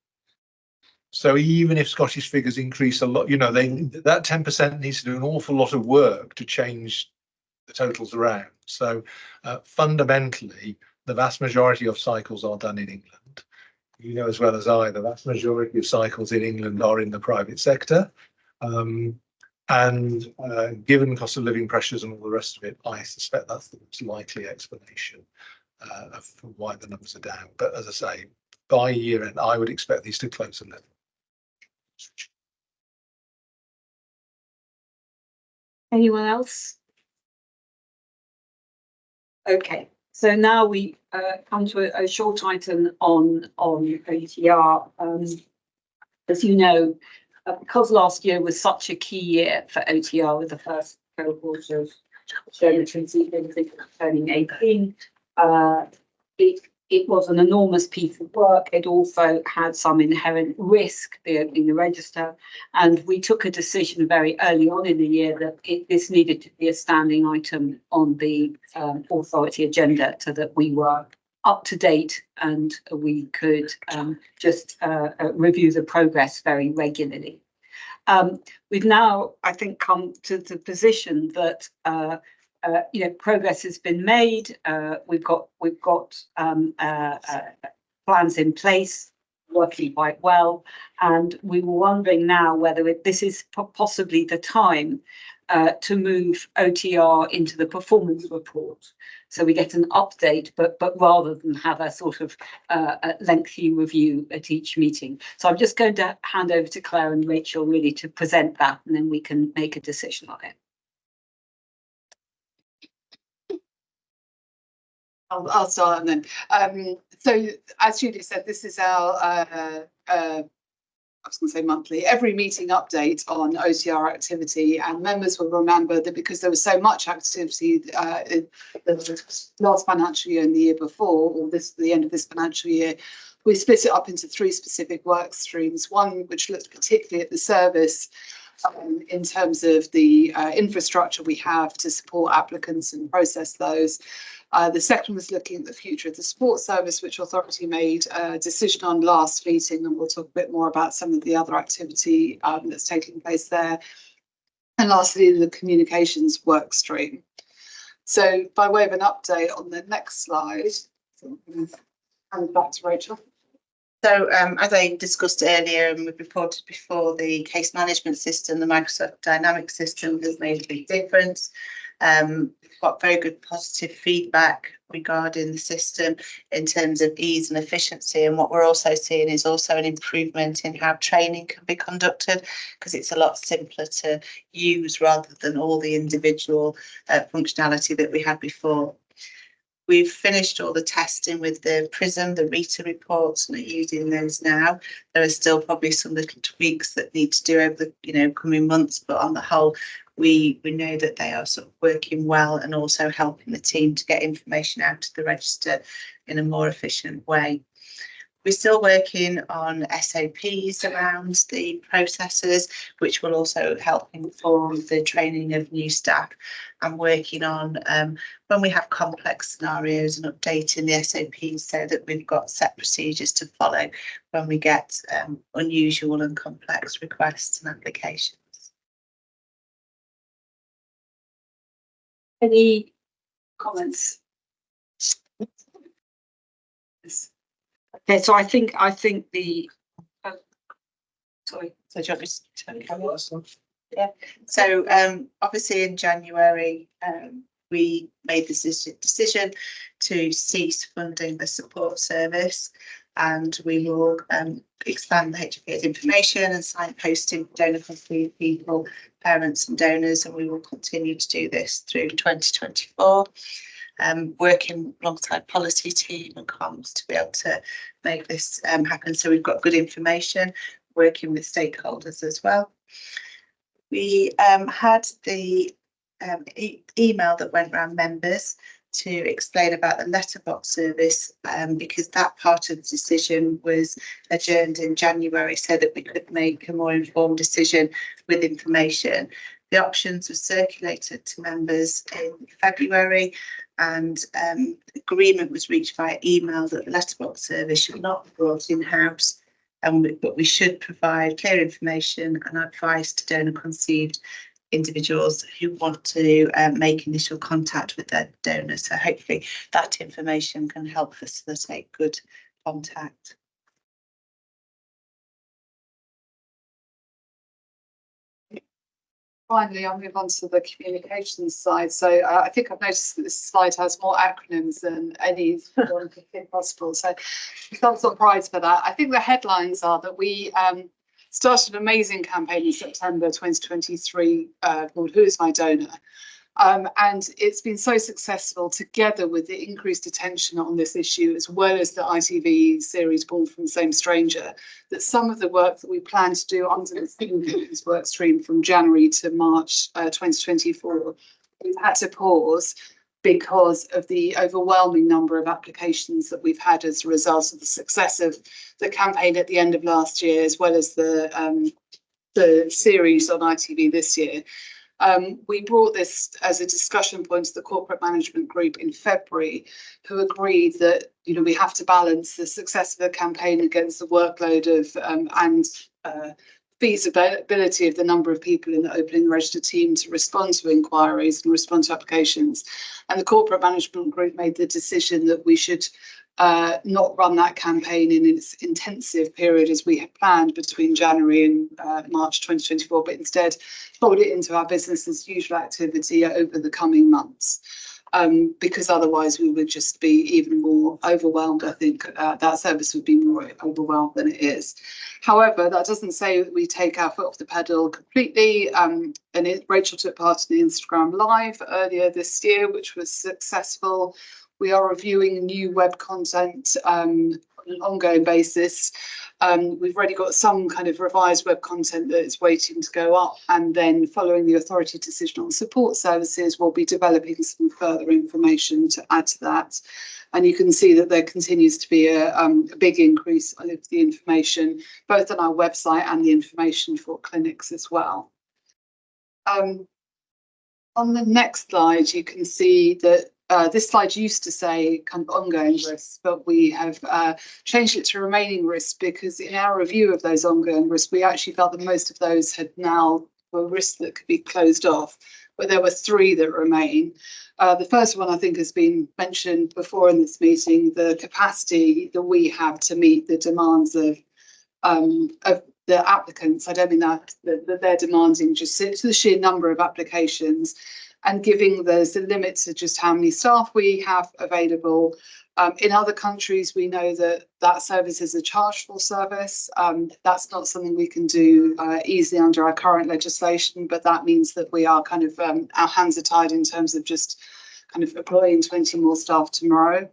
S5: So even if Scottish figures increase a lot, you know, that 10% needs to do an awful lot of work to change the totals around. So fundamentally, the vast majority of cycles are done in England. You know as well as I, the vast majority of cycles in England are in the private sector. And given the cost of living pressures and all the rest of it, I suspect that's the most likely explanation of why the numbers are down. But as I say, by year end, I would expect these to close a little.
S1: Anyone else? Okay, so now we come to a short item on OTR. As you know, because last year was such a key year for OTR with the first cohort of donor conceiving turning 18, it was an enormous piece of work. It also had some inherent risk, the opening the register, and we took a decision very early on in the year that this needed to be a standing item on the authority agenda so that we were up to date and we could just review the progress very regularly. We've now, I think, come to the position that you know, progress has been made. We've got plans in place, working quite well, and we were wondering now whether this is possibly the time to move OTR into the performance report, so we get an update, but rather than have a sort of a lengthy review at each meeting. So I'm just going to hand over to Claire and Rachel really to present that, and then we can make a decision on it.
S4: I'll start and then. So as Julie said, this is our I was going to say monthly, every meeting update on OTR activity, and members will remember that because there was so much activity in the last financial year and the year before, or the end of this financial year, we split it up into 3 specific work streams. One which looked particularly at the service in terms of the infrastructure we have to support applicants and process those. The second was looking at the future of the support service, which Authority made a decision on last meeting, and we'll talk a bit more about some of the other activity that's taking place there. And lastly, the communications work stream. So by way of an update on the next slide, hand back to Rachel.
S8: So as I discussed earlier and we've reported before, the case management system, the Microsoft Dynamics system, has made a big difference. We've got very good positive feedback regarding the system in terms of ease and efficiency, and what we're also seeing is also an improvement in how training can be conducted, because it's a lot simpler to use rather than all the individual functionality that we had before. We've finished all the testing with the PRISM, the RETA reports, and are using those now. There are still probably some little tweaks that need to do over the coming months, but on the whole, we know that they are sort of working well and also helping the team to get information out to the register in a more efficient way. We're still working on SOPs around the processes, which will also help inform the training of new staff, and working on when we have complex scenarios and updating the SOPs so that we've got set procedures to follow when we get unusual and complex requests and applications.
S1: Any comments? Okay, so I think the sorry.
S8: So do you want me to carry on? Yeah. So obviously in January we made this decision to cease funding the support service, and we will expand the HFEA's information and signposting donor conceived people, parents and donors, and we will continue to do this through 2024. Working alongside policy team and comms to be able to make this happen. So we've got good information, working with stakeholders as well. We had the email that went around members to explain about the letterbox service, because that part of the decision was adjourned in January so that we could make a more informed decision with information. The options were circulated to members in February, and agreement was reached via email that the letterbox service should not be brought in-house, but we should provide clear information and advice to donor conceived individuals who want to make initial contact with their donors. So hopefully that information can help facilitate good contact.
S4: Finally, I'll move on to the communications side. So I think I've noticed that this slide has more acronyms than any one could think possible. So some sort of pride for that. I think the headlines are that we started an amazing campaign in September 2023 called Who is My Donor? And it's been so successful, together with the increased attention on this issue, as well as the ITV series Born from the Same Stranger, that some of the work that we plan to do under this work stream from January to March 2024, we've had to pause because of the overwhelming number of applications that we've had as a result of the success of the campaign at the end of last year, as well as the series on ITV this year. We brought this as a discussion point to the corporate management group in February, who agreed that we have to balance the success of the campaign against the workload of and feasibility of the number of people in the opening register team to respond to inquiries and respond to applications. And the corporate management group made the decision that we should not run that campaign in its intensive period as we had planned between January and March 2024, but instead fold it into our business as usual activity over the coming months, because otherwise we would just be even more overwhelmed. I think that service would be more overwhelmed than it is. However, that doesn't say that we take our foot off the pedal completely. Rachel took part in the Instagram Live earlier this year, which was successful. We are reviewing new web content on an ongoing basis. We've already got some kind of revised web content that is waiting to go up, and then following the authority decision on support services, we'll be developing some further information to add to that. And you can see that there continues to be a big increase of the information, both on our website and the information for clinics as well. On the next slide, you can see that this slide used to say kind of ongoing risks, but we have changed it to remaining risks, because in our review of those ongoing risks, we actually felt that most of those had now were risks that could be closed off, but there were 3 that remain. The first one I think has been mentioned before in this meeting, the capacity that we have to meet the demands of the applicants. I don't mean that they're demanding just the sheer number of applications, and giving there's a limit to just how many staff we have available. In other countries, we know that service is a chargeable service. That's not something we can do easily under our current legislation, but that means that we are kind of, our hands are tied in terms of just kind of employing 20 more staff tomorrow.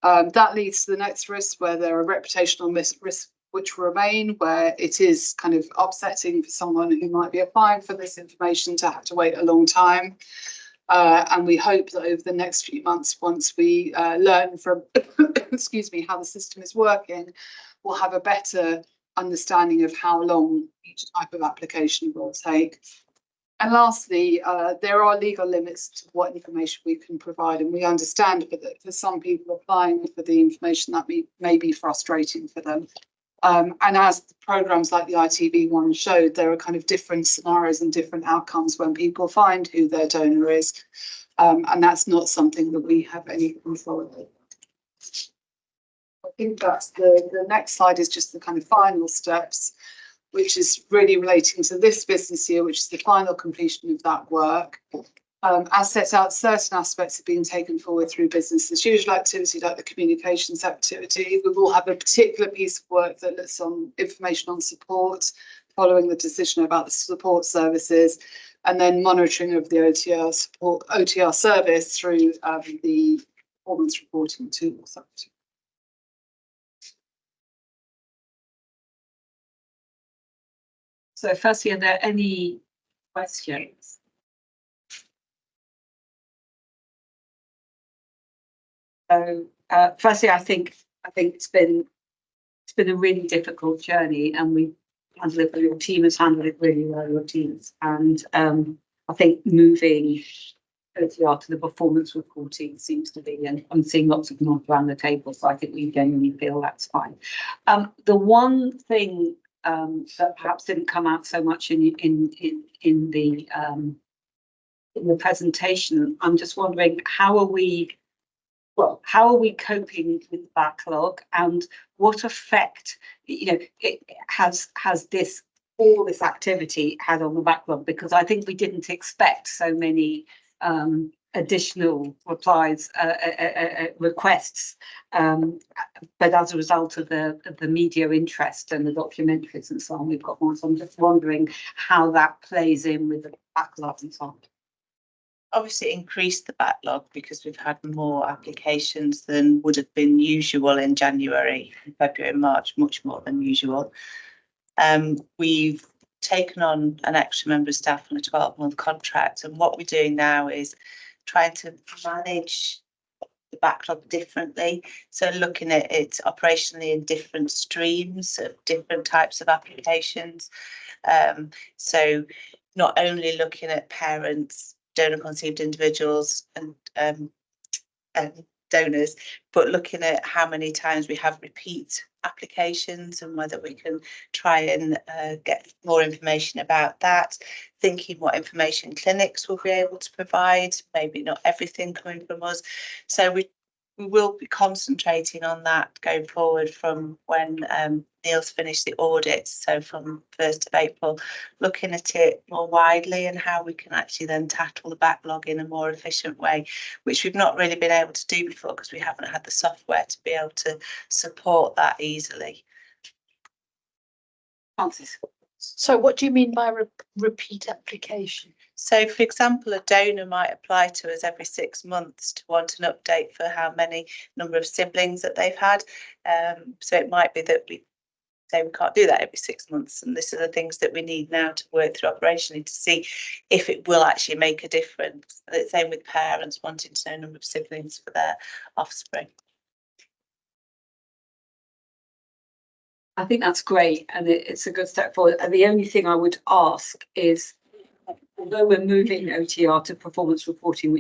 S4: That leads to the next risk, where there are reputational risks which remain, where it is kind of upsetting for someone who might be applying for this information to have to wait a long time. And we hope that over the next few months, once we learn from, excuse me, how the system is working, we'll have a better understanding of how long each type of application will take. And lastly, there are legal limits to what information we can provide, and we understand that for some people applying for the information that may be frustrating for them. And as programmes like the ITV one showed, there are kind of different scenarios and different outcomes when people find who their donor is. And that's not something that we have any control over. I think that's the next slide is just the kind of final steps, which is really relating to this business year, which is the final completion of that work. As set out, certain aspects are being taken forward through business as usual activity, like the communications activity. We will have a particular piece of work that looks on information on support, following the decision about the support services, and then monitoring of the OTR service through the performance reporting tools.
S1: So firstly, are there any questions? So firstly, I think it's been a really difficult journey, and we handled it. Your team has handled it really well. Your teams, and I think moving OTR to the performance reporting seems to be, and I'm seeing lots of nods around the table, so I think we genuinely feel that's fine. The one thing that perhaps didn't come out so much in the presentation, I'm just wondering, how are we coping with the backlog, and what effect, it has all this activity had on the backlog? Because I think we didn't expect so many additional replies, requests, but as a result of the media interest and the documentaries and so on, we've got more. So I'm just wondering how that plays in with the backlog and so on.
S8: Obviously increased the backlog because we've had more applications than would have been usual in January, February and March, much more than usual. We've taken on an extra member of staff on a 12-month contract, and what we're doing now is trying to manage the backlog differently. So looking at it operationally in different streams of different types of applications. So not only looking at parents, donor conceived individuals and donors, but looking at how many times we have repeat applications and whether we can try and get more information about that, thinking what information clinics will be able to provide, maybe not everything coming from us. So we will be concentrating on that going forward from when Neil's finished the audit, so from 1st of April, looking at it more widely and how we can actually then tackle the backlog in a more efficient way, which we've not really been able to do before because we haven't had the software to be able to support that easily.
S1: Francis.
S10: So what do you mean by repeat application?
S8: So, for example, a donor might apply to us every 6 months to want an update for how many number of siblings that they've had. So it might be that we say we can't do that every 6 months, and this are the things that we need now to work through operationally to see if it will actually make a difference. The same with parents wanting to know number of siblings for their offspring.
S1: I think that's great, and it's a good step forward. And the only thing I would ask is, although we're moving OTR to performance reporting,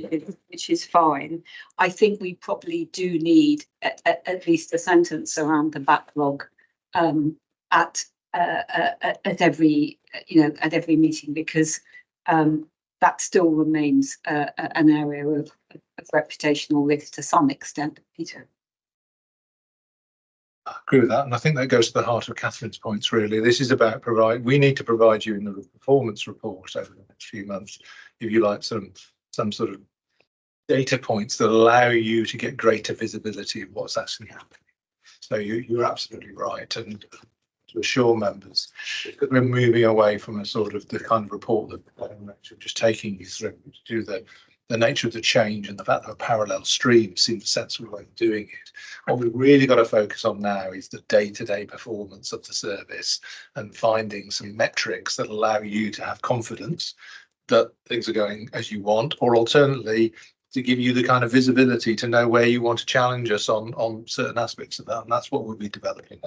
S1: which is fine, I think we probably do need at least a sentence around the backlog at every meeting, because that still remains an area of reputational risk to some extent. Peter.
S5: I agree with that, and I think that goes to the heart of Catherine's points. Really, this is about we need to provide you in the performance report over the next few months, if you like, some sort of data points that allow you to get greater visibility of what's actually happening. So you're absolutely right, and to assure members that we're moving away from a sort of the kind of report that just taking you through to do the nature of the change and the fact that a parallel stream seems a sensible way of doing it. What we've really got to focus on now is the day-to-day performance of the service and finding some metrics that allow you to have confidence that things are going as you want, or alternately to give you the kind of visibility to know where you want to challenge us on certain aspects of that, and that's what we'll be developing.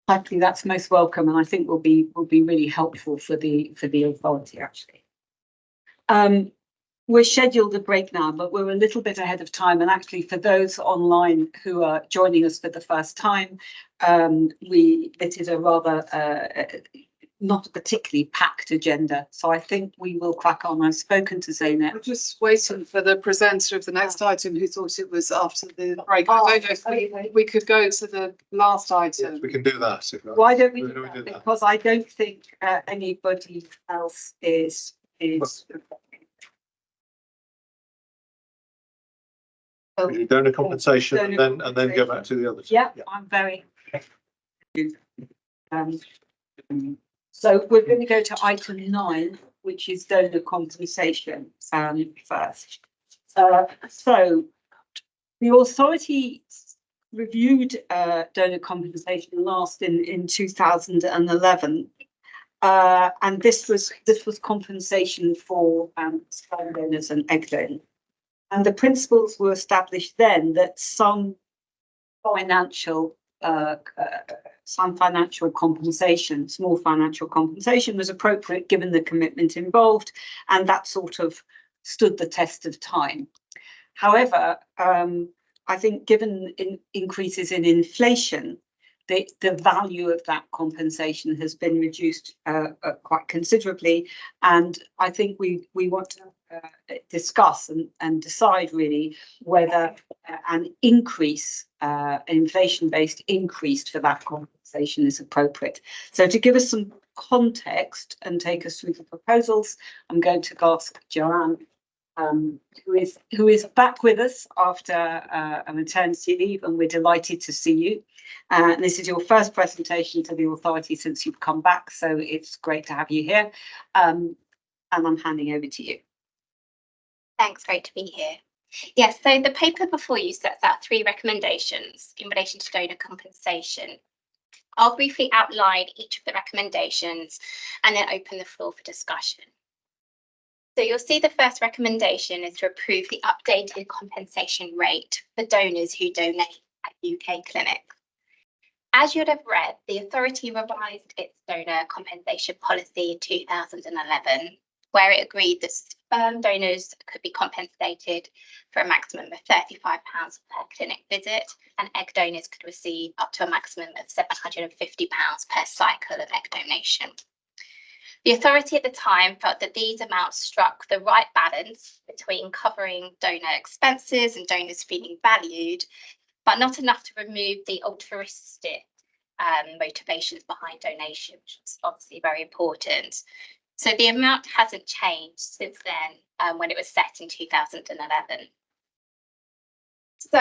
S1: Hopefully that's most welcome, and I think will be really helpful for the authority actually. We're scheduled a break now, but we're a little bit ahead of time. And actually, for those online who are joining us for the first time, it is a rather not a particularly packed agenda. So I think we will crack on. I've spoken to Zeynep.
S4: We're just waiting for the presenter of the next item who thought it was after the break. I don't know if we could go to the last item.
S5: Yes, we can do that.
S1: Why don't we do that? Because I don't think anybody else is.
S5: Donor compensation and then go back to the others.
S1: Yeah, I'm very. So we're going to go to item 9, which is donor compensation first. So the authority reviewed donor compensation last in 2011, and this was compensation for sperm donors and egg donors. And the principles were established then that some financial compensation, small financial compensation, was appropriate given the commitment involved, and that sort of stood the test of time. However, I think given increases in inflation, the value of that compensation has been reduced quite considerably, and I think we want to discuss and decide really whether an increase, inflation-based increase for that compensation is appropriate. So to give us some context and take us through the proposals, I'm going to ask Joanne, who is back with us after a maternity leave, and we're delighted to see you. This is your first presentation to the authority since you've come back, so it's great to have you here. And I'm handing over to you.
S11: Thanks, great to be here. Yes, so the paper before you sets out 3 recommendations in relation to donor compensation. I'll briefly outline each of the recommendations and then open the floor for discussion. So you'll see the first recommendation is to approve the updated compensation rate for donors who donate at UK clinics. As you'd have read, the authority revised its donor compensation policy in 2011, where it agreed that sperm donors could be compensated for a maximum of £35 per clinic visit, and egg donors could receive up to a maximum of £750 per cycle of egg donation. The authority at the time felt that these amounts struck the right balance between covering donor expenses and donors feeling valued, but not enough to remove the altruistic motivations behind donation, which is obviously very important. So the amount hasn't changed since then, when it was set in 2011. So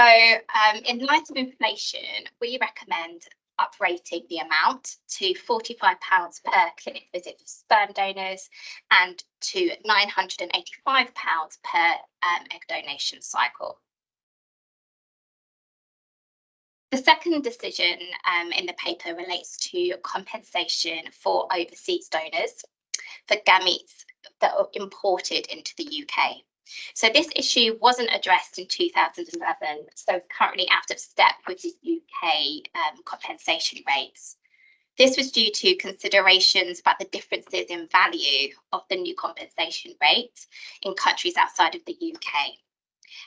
S11: in light of inflation, we recommend uprating the amount to £45 per clinic visit for sperm donors and to £985 per egg donation cycle. The second decision in the paper relates to compensation for overseas donors for gametes that are imported into the UK. So this issue wasn't addressed in 2011, so currently out of step with the UK compensation rates. This was due to considerations about the differences in value of the new compensation rates in countries outside of the UK.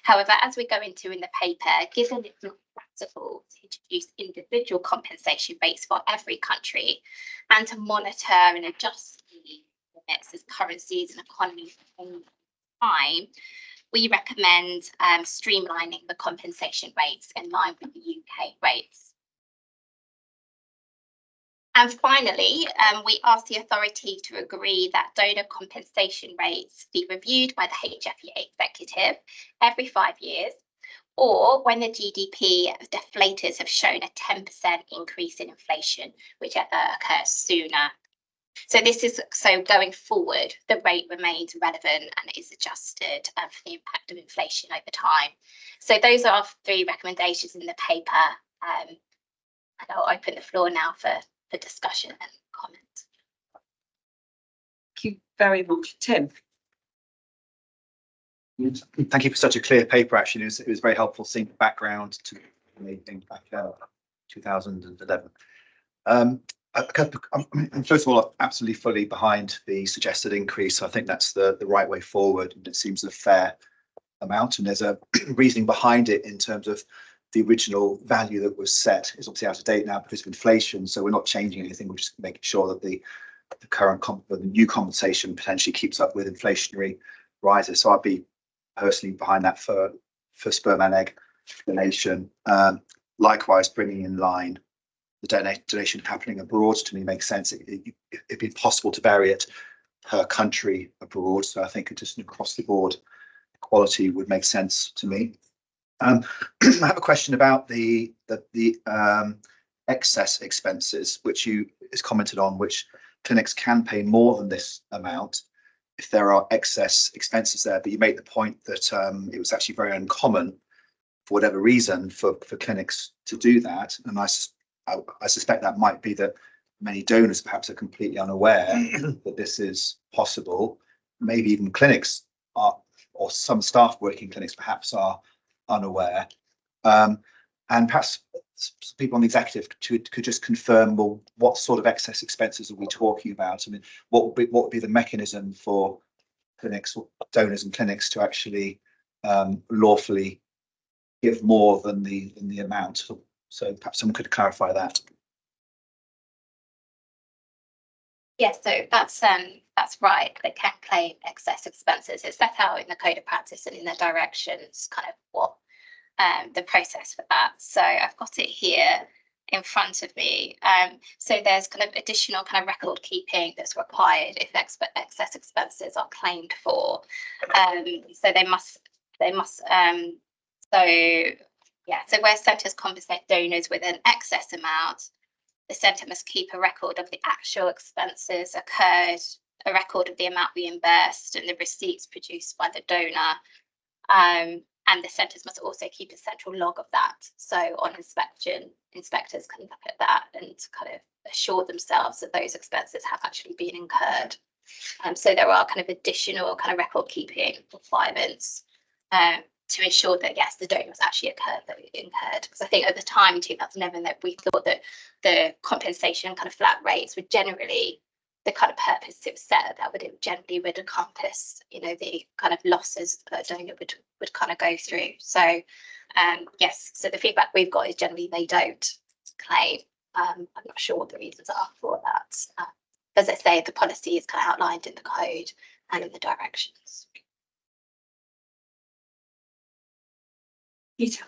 S11: However, as we go into in the paper, given it's not practical to introduce individual compensation rates for every country and to monitor and adjust the limits as currencies and economies change time, we recommend streamlining the compensation rates in line with the UK rates. And finally, we ask the authority to agree that donor compensation rates be reviewed by the HFEA executive every 5 years, or when the GDP deflators have shown a 10% increase in inflation, whichever occurs sooner. So this is so going forward, the rate remains relevant and is adjusted for the impact of inflation over time. So those are 3 recommendations in the paper, and I'll open the floor now for discussion and comments.
S1: you very much, Tim.
S3: Thank you for such a clear paper. Actually, it was very helpful seeing the background to anything back 2011. First of all, I'm absolutely fully behind the suggested increase. I think that's the right way forward, and it seems a fair amount. And there's a reasoning behind it in terms of the original value that was set is obviously out of date now because of inflation. So we're not changing anything. We're just making sure that the current the new compensation potentially keeps up with inflationary rises. So I'd be personally behind that for sperm and egg donation. Likewise, bringing in line the donation happening abroad to me makes sense. It'd be possible to vary it per country abroad. So I think just across the board equality would make sense to me. I have a question about the excess expenses, which is commented on, which clinics can pay more than this amount if there are excess expenses there. But you make the point that it was actually very uncommon for whatever reason for clinics to do that. And I suspect that might be that many donors perhaps are completely unaware that this is possible. Maybe even clinics are, or some staff working clinics perhaps are unaware. And perhaps people on the executive could just confirm, well, what sort of excess expenses are we talking about? I mean, what would be the mechanism for clinics, donors and clinics to actually lawfully give more than the amount? So perhaps someone could clarify that.
S11: Yes, so that's right. They can claim excess expenses. It's set out in the Code of Practice and in the directions, kind of what the process for that. So I've got it here in front of me. So there's kind of additional kind of record keeping that's required if excess expenses are claimed for. So they must. So yeah. So where centres compensate donors with an excess amount, the centre must keep a record of the actual expenses incurred, a record of the amount reimbursed, and the receipts produced by the donor. And the centres must also keep a central log of that. So on inspection, inspectors can look at that and kind of assure themselves that those expenses have actually been incurred. So there are kind of additional kind of record keeping requirements to ensure that, yes, the donor was actually incurred. Because I think at the time in 2011 that we thought that the compensation kind of flat rates were generally the kind of purpose it was set that would encompass, you know, the kind of losses that a donor would kind of go through. So yes, so the feedback we've got is generally they don't claim. I'm not sure what the reasons are for that. As I say, the policy is kind of outlined in the code and in the directions.
S10: Peter.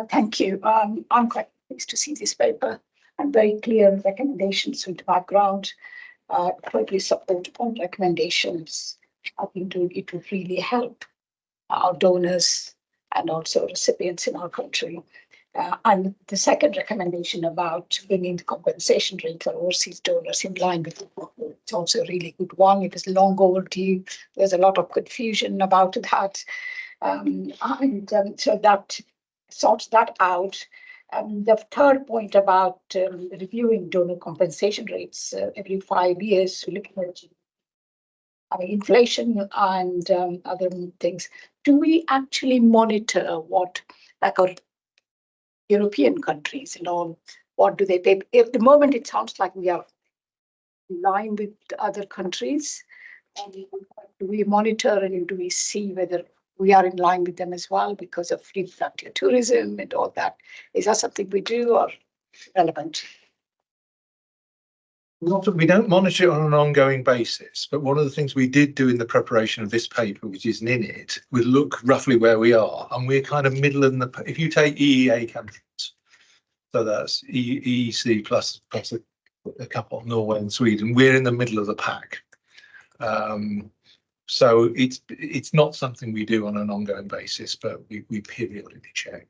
S10: Thank you. I'm quite pleased to see this paper and very clear recommendations with background. Totally support all recommendations. I think it would really help our donors and also recipients in our country. And the second recommendation about bringing the compensation rate for overseas donors in line with the book, it's also a really good one. It is long overdue. There's a lot of confusion about that. So that sorts that out. The third point about reviewing donor compensation rates every 5 years, looking at inflation and other things. Do we actually monitor what, like our European countries and all, what do they pay? At the moment, it sounds like we are in line with other countries. Do we monitor and do we see whether we are in line with them as well because of free frontier tourism and all that? Is that something we do or relevant?
S5: We don't monitor it on an ongoing basis, but one of the things we did do in the preparation of this paper, which isn't in it, we look roughly where we are, and we're kind of middle in the. If you take EEA countries, so that's EEC plus a couple of Norway and Sweden, we're in the middle of the pack. So it's not something we do on an ongoing basis, but we periodically check.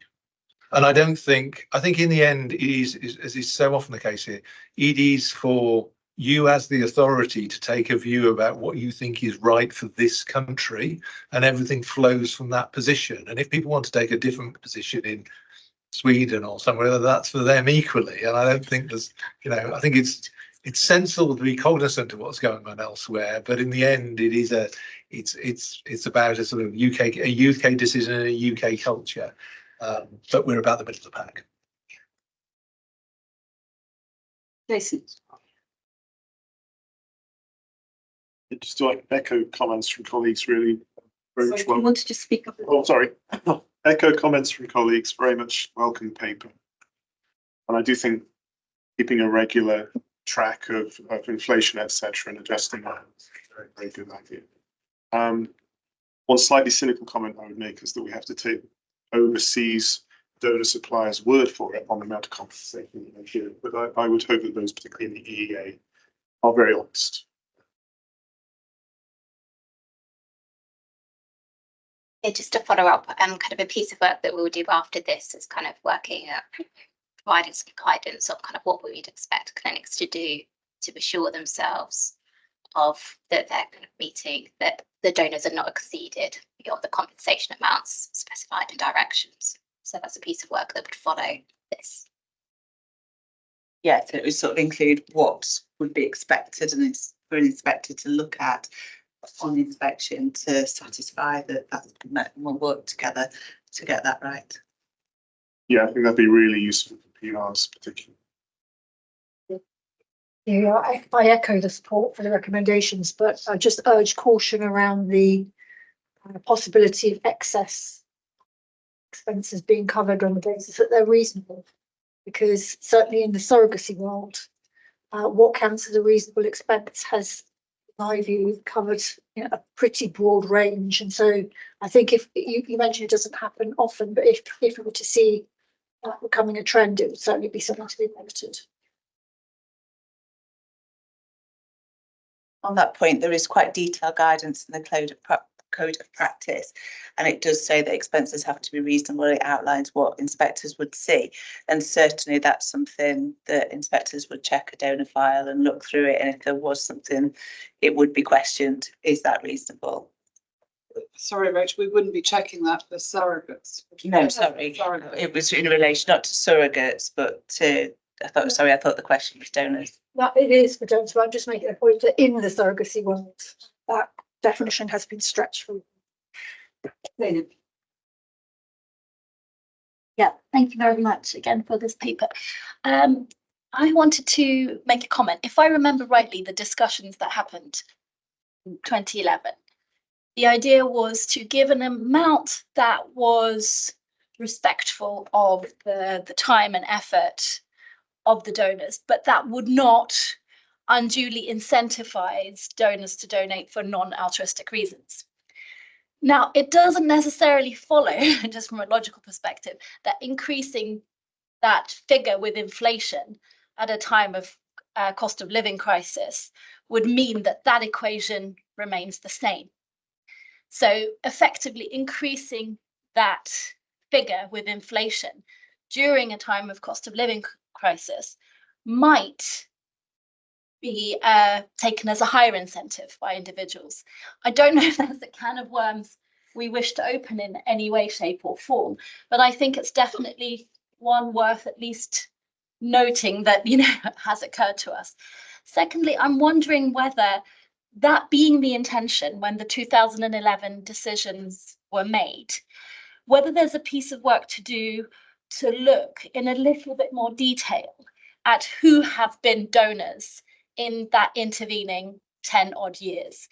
S5: And I think in the end, it is, as is so often the case here, it is for you as the authority to take a view about what you think is right for this country, and everything flows from that position. And if people want to take a different position in Sweden or somewhere, that's for them equally. And I don't think there's, I think it's it's sensible to be cognizant of what's going on elsewhere, but in the end, it's about a sort of UK decision and a UK culture. But we're about the middle of the pack.
S1: Jason.
S12: Just to echo comments from colleagues, really very much
S1: Do you want to just speak up?
S12: Oh, sorry. Echo comments from colleagues, very much welcome paper. And I do think keeping a regular track of inflation, etc., and adjusting that is a very, very good idea. One slightly cynical comment I would make is that we have to take overseas donor suppliers' word for it on the amount of compensation they give. But I would hope that those, particularly in the EEA, are very honest.
S11: Yeah, just to follow up, kind of a piece of work that we'll do after this is kind of working at providing some guidance on kind of what we would expect clinics to do to assure themselves of that they're kind of meeting, that the donors are not exceeded beyond the compensation amounts specified in directions. So that's a piece of work that would follow this.
S8: Yeah, so it would sort of include what would be expected and it's for an inspector to look at on inspection to satisfy that we'll work together to get that right.
S12: Yeah, I think that'd be really useful for PRs particularly.
S6: Yeah, I echo the support for the recommendations, but I just urge caution around the possibility of excess expenses being covered on the basis that they're reasonable. Because certainly in the surrogacy world, what counts as a reasonable expense has, in my view, covered a pretty broad range. And so I think if you mentioned it doesn't happen often, but if we were to see that becoming a trend, it would certainly be something to be noted.
S8: On that point, there is quite detailed guidance in the code of practice, and it does say that expenses have to be reasonable. It outlines what inspectors would see, and certainly that's something that inspectors would check a donor file and look through it, and if there was something, it would be questioned, is that reasonable?
S4: Sorry, Rach, we wouldn't be checking that for surrogates.
S8: No, sorry, it was in relation not to surrogates, but to, I thought the question was donors.
S6: That it is for donors, but I'm just making a point that in the surrogacy world, that definition has been stretched from.
S10: Yeah, thank you very much again for this paper. I wanted to make a comment. If I remember rightly, the discussions that happened in 2011, the idea was to give an amount that was respectful of the time and effort of the donors, but that would not unduly incentivize donors to donate for non-altruistic reasons. Now, it doesn't necessarily follow, just from a logical perspective, that increasing that figure with inflation at a time of cost of living crisis would mean that that equation remains the same. So effectively increasing that figure with inflation during a time of cost of living crisis might be taken as a higher incentive by individuals. I don't know if that's a can of worms we wish to open in any way, shape or form, but I think it's definitely one worth at least noting that, has occurred to us. Secondly, I'm wondering whether that being the intention when the 2011 decisions were made, whether there's a piece of work to do to look in a little bit more detail at who have been donors in that intervening 10 odd years.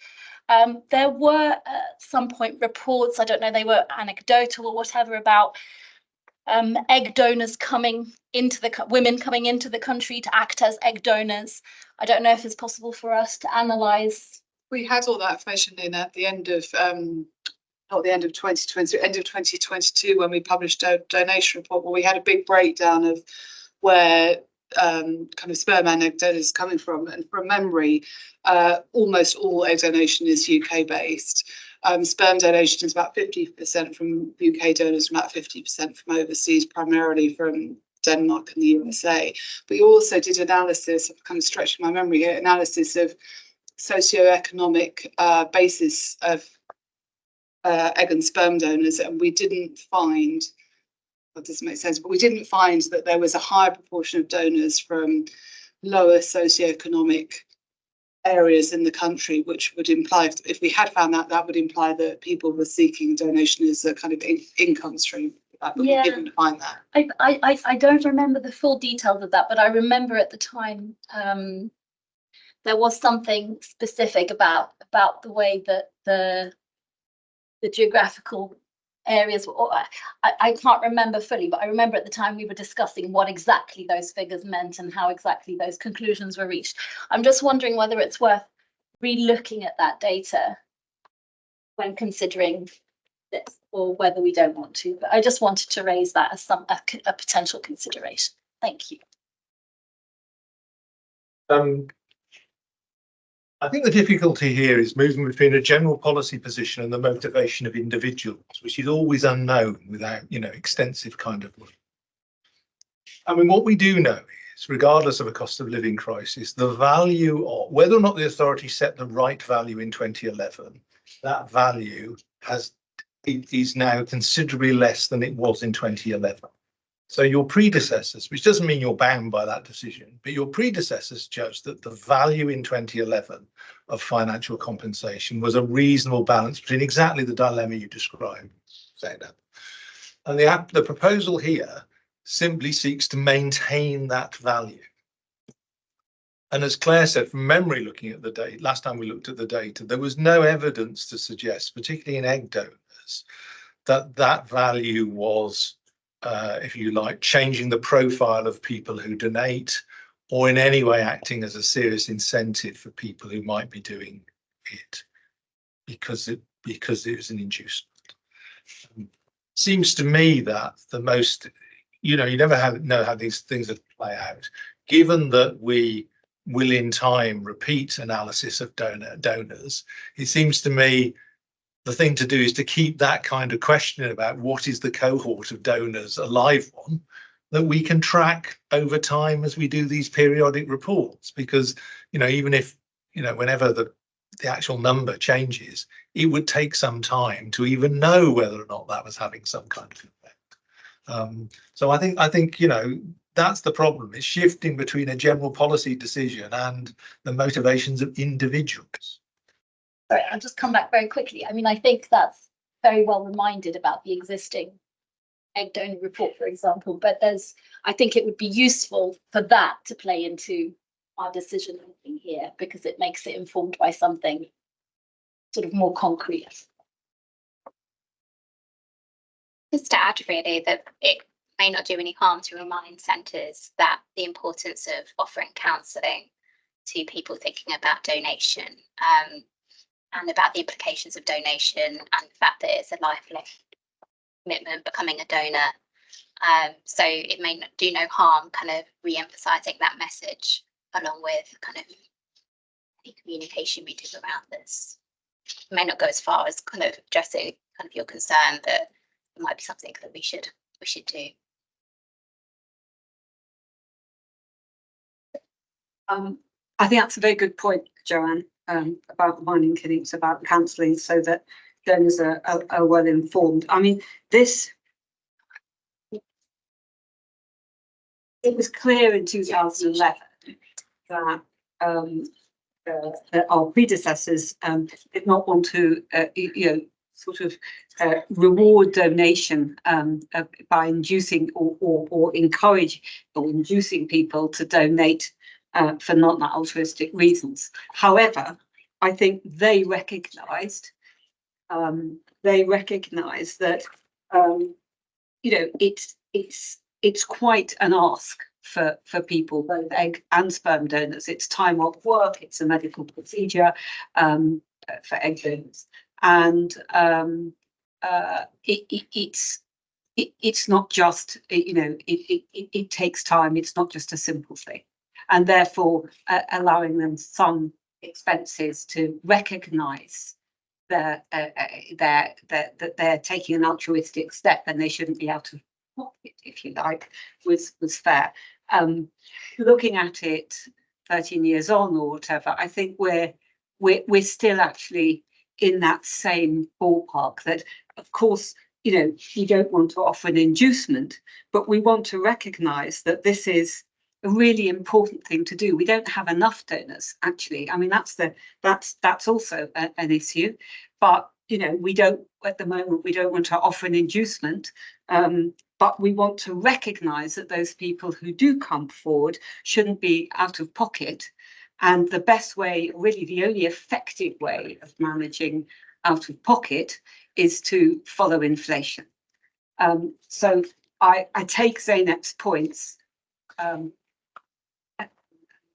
S10: There were at some point reports, I don't know, they were anecdotal or whatever, about egg donors coming into women coming into the country to act as egg donors. I don't know if it's possible for us to analyse.
S4: We had all that information in at the end of not the end of 2020, end of 2022, when we published a donation report, where we had a big breakdown of where kind of sperm and egg donors coming from. And from memory, almost all egg donation is UK based. Sperm donation is about 50% from UK donors, about 50% from overseas, primarily from Denmark and the USA. But you also did analysis, I'm kind of stretching my memory here, analysis of socioeconomic basis of egg and sperm donors, and we didn't find, that doesn't make sense, but we didn't find that there was a higher proportion of donors from lower socioeconomic areas in the country, which would imply, if we had found that, that would imply that people were seeking donation as a kind of income stream. But we didn't find that.
S2: I don't remember the full details of that, but I remember at the time there was something specific about the way that the geographical areas were. I can't remember fully, but I remember at the time we were discussing what exactly those figures meant and how exactly those conclusions were reached. I'm just wondering whether it's worth re-looking at that data when considering this, or whether we don't want to. But I just wanted to raise that as a potential consideration. Thank you.
S5: I think the difficulty here is moving between a general policy position and the motivation of individuals, which is always unknown without, extensive kind of work. I mean, what we do know is, regardless of a cost of living crisis, the value of whether or not the authority set the right value in 2011, that value is now considerably less than it was in 2011. So your predecessors, which doesn't mean you're bound by that decision, but your predecessors judged that the value in 2011 of financial compensation was a reasonable balance between exactly the dilemma you described, Zainab. And the proposal here simply seeks to maintain that value. And as Claire said, from memory, looking at the data, last time we looked at the data, there was no evidence to suggest, particularly in egg donors, that value was, if you like, changing the profile of people who donate, or in any way acting as a serious incentive for people who might be doing it because it was an inducement. Seems to me that the most, you never know how these things will play out. Given that we will in time repeat analysis of donors, it seems to me the thing to do is to keep that kind of question about what is the cohort of donors a live one that we can track over time as we do these periodic reports. Because, even if, whenever the actual number changes, it would take some time to even know whether or not that was having some kind of effect. So I think, that's the problem. It's shifting between a general policy decision and the motivations of individuals.
S2: Sorry, I'll just come back very quickly. I mean, I think that's very well reminded about the existing egg donor report, for example, but I think it would be useful for that to play into our decision making here, because it makes it informed by something sort of more concrete.
S11: Just to add, really, that it may not do any harm to remind centres that the importance of offering counselling to people thinking about donation, and about the implications of donation and the fact that it's a lifelong commitment, becoming a donor. So it may not do no harm kind of re-emphasising that message along with kind of any communication we do around this. It may not go as far as kind of addressing kind of your concern that it might be something that we should do.
S1: I think that's a very good point, Joanne, about reminding clinics about counselling so that donors are well informed. I mean, it was clear in 2011 that our predecessors did not want to, sort of reward donation by inducing or encourage or inducing people to donate for non-altruistic reasons. However, I think they recognised that it's quite an ask for people, both egg and sperm donors. It's time off work. It's a medical procedure for egg donors, and it's not just it takes time. It's not just a simple thing. And therefore allowing them some expenses to recognise that they're taking an altruistic step and they shouldn't be out of pocket, if you like, was fair. Looking at it 13 years on or whatever, I think we're still actually in that same ballpark. That, of course, you don't want to offer an inducement, but we want to recognise that this is a really important thing to do. We don't have enough donors, actually. I mean, that's also an issue. But you know, we don't at the moment. We don't want to offer an inducement, but we want to recognise that those people who do come forward shouldn't be out of pocket. And the best way, really, the only effective way of managing out of pocket is to follow inflation. So I take Zeynep's points.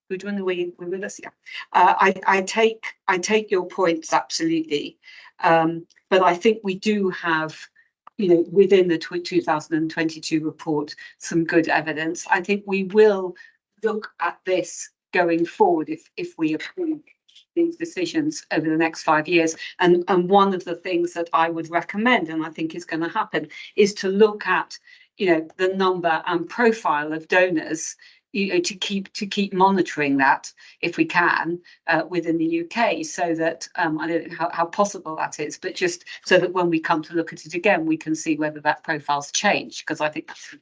S1: Good one, we with us, yeah. I take your points absolutely, but I think we do have, you know, within the 2022 report, some good evidence. I think we will look at this going forward if we approve these decisions over the next 5 years. And one of the things that I would recommend, and I think is going to happen, is to look at, you know, the number and profile of donors, you know, to keep monitoring that if we can within the UK, so that I don't know how possible that is, but just so that when we come to look at it again, we can see whether that profile's changed, because I think that's.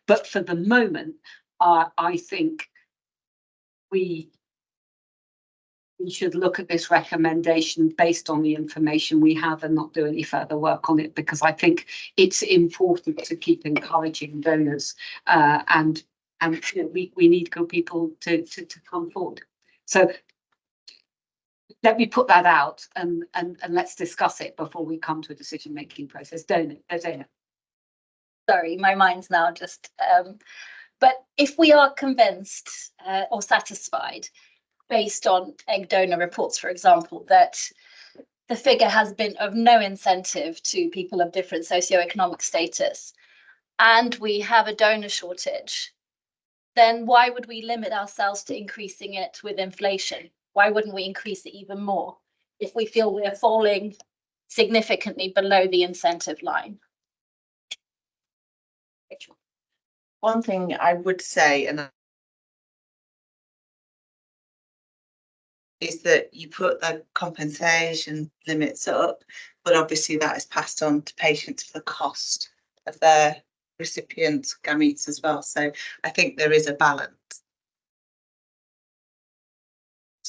S1: But for the moment, I think we should look at this recommendation based on the information we have and not do any further work on it, because I think it's important to keep encouraging donors and you know, we need good people to come forward. So let me put that out and let's discuss it before we come to a decision-making process. Dana.
S2: Sorry, my mind's now just, but if we are convinced or satisfied based on egg donor reports, for example, that the figure has been of no incentive to people of different socioeconomic status, and we have a donor shortage, then why would we limit ourselves to increasing it with inflation? Why wouldn't we increase it even more if we feel we're falling significantly below the incentive line?
S8: One thing I would say, and is that you put the compensation limits up, but obviously that is passed on to patients for the cost of their recipients' gametes as well. So I think there is a balance.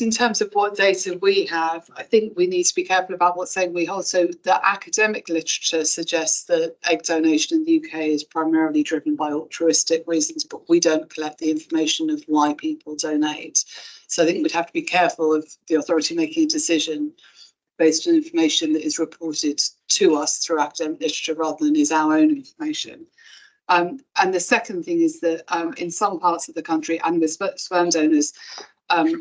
S4: In terms of what data we have, I think we need to be careful about what's saying we hold. So the academic literature suggests that egg donation in the UK is primarily driven by altruistic reasons, but we don't collect the information of why people donate. So I think we'd have to be careful of the authority making a decision based on information that is reported to us through academic literature rather than is our own information. And the second thing is that in some parts of the country and with sperm donors,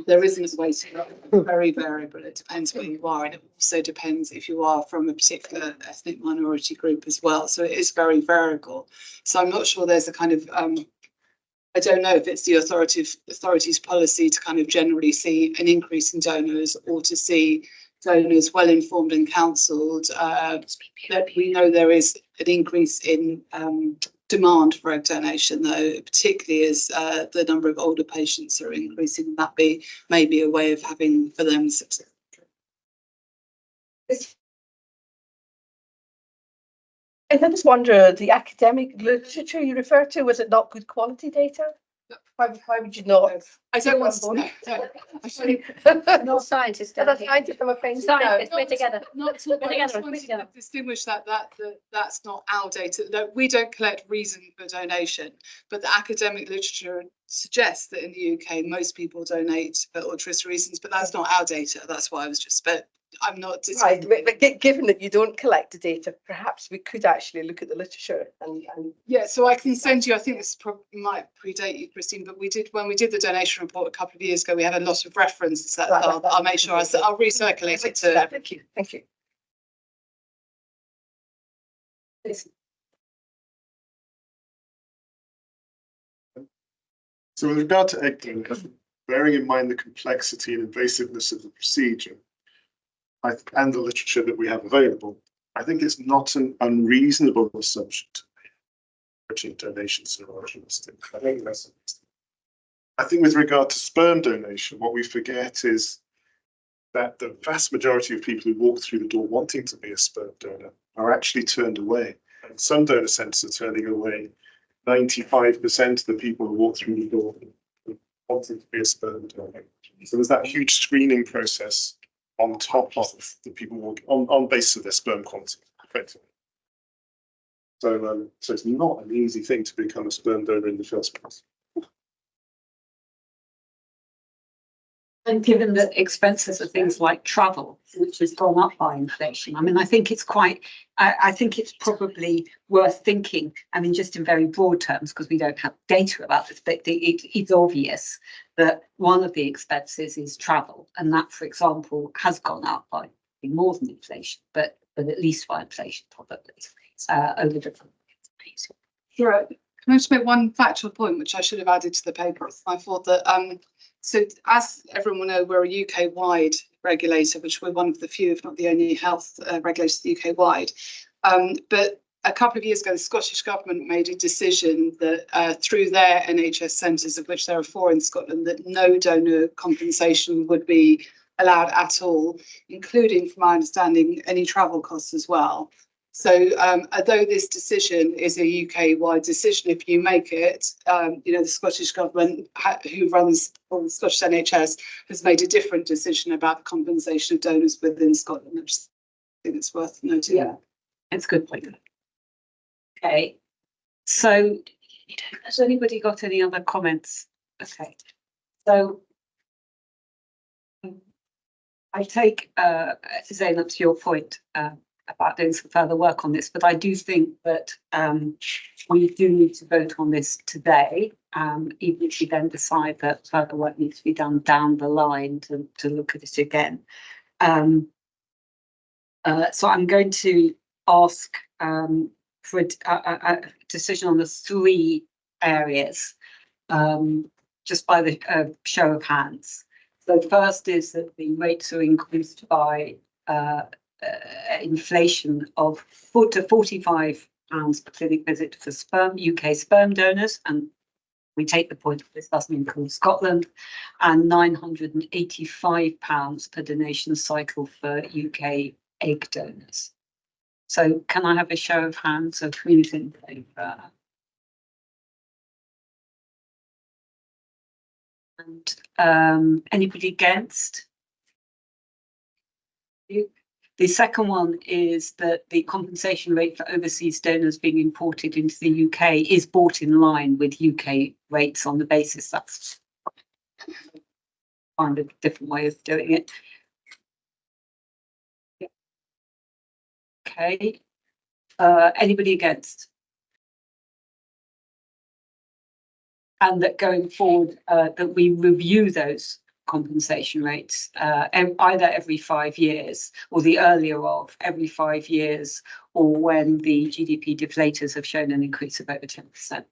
S4: there isn't a way to know. It's very variable. It depends where you are, and it also depends if you are from a particular ethnic minority group as well. So it is very variable. So I'm not sure there's a kind of I don't know if it's the authority's policy to kind of generally see an increase in donors or to see donors well informed and counselled. That we know there is an increase in demand for egg donation, though, particularly as the number of older patients are increasing. That may be a way of having for them success.
S13: I just wonder, the academic literature you refer to, was it not good quality data? Why would you not?
S4: I don't want to know.
S2: No scientists.
S13: I'm a scientist, I'm afraid.
S2: Scientists, we're together.
S4: Not to distinguish that's not our data. No, we don't collect reason for donation, but the academic literature suggests that in the UK most people donate for altruistic reasons, but that's not our data. That's why I was just I'm not.
S13: Right, but given that you don't collect the data, perhaps we could actually look at the literature and
S4: yeah. So I can send you. I think this might predate you, Christine, but when we did the donation report a couple of years ago, we had a lot of references. That right, I'll make sure I'll recirculate it to.
S13: Thank you. Thank you.
S12: So with regard to egg donation, bearing in mind the complexity and invasiveness of the procedure, and the literature that we have available, I think it's not an unreasonable assumption to make donations are altruistic. I think with regard to sperm donation, what we forget is that the vast majority of people who walk through the door wanting to be a sperm donor are actually turned away. And some donor centres are turning away 95% of the people who walk through the door wanted to be a sperm donor. So there's that huge screening process on top of the people walking on basis of their sperm quality, effectively. So, so it's not an easy thing to become a sperm donor in the first place.
S1: And given that expenses of things like travel, which has gone up by inflation, I mean, I think it's quite, I think it's probably worth thinking, I mean, just in very broad terms, because we don't have data about this, but it's obvious that one of the expenses is travel. And that, for example, has gone up by more than inflation, but at least by inflation, probably, over the years.
S4: Right. Can I just make one factual point, which I should have added to the paper? I thought that, so as everyone will know, we're a UK-wide regulator, which we're one of the few, if not the only health regulators UK-wide. But a couple of years ago, the Scottish Government made a decision that through their NHS centres, of which there are 4 in Scotland, that no donor compensation would be allowed at all, including, from my understanding, any travel costs as well. So although this decision is a UK-wide decision, if you make it, you know, the Scottish Government, who runs the Scottish NHS, has made a different decision about the compensation of donors within Scotland. I just think it's worth noting.
S1: Yeah, it's a good point. Okay, so has anybody got any other comments? Okay, so I take Zainab, to your point about doing some further work on this, but I do think that we do need to vote on this today, even if we then decide that further work needs to be done down the line to look at it again. So I'm going to ask for a decision on the 3 areas, just by the show of hands. So first is that the rates are increased by inflation of £4 to £45 per clinic visit for UK sperm donors, and we take the point that this doesn't include Scotland, and £985 per donation cycle for UK egg donors. So can I have a show of hands of who's in favour? And anybody against? The second one is that the compensation rate for overseas donors being imported into the UK is brought in line with UK rates on the basis that's find a different way of doing it. Yeah. Okay. Anybody against? And that going forward, that we review those compensation rates either every 5 years or the earlier of every 5 years, or when the GDP deflators have shown an increase of over 10%.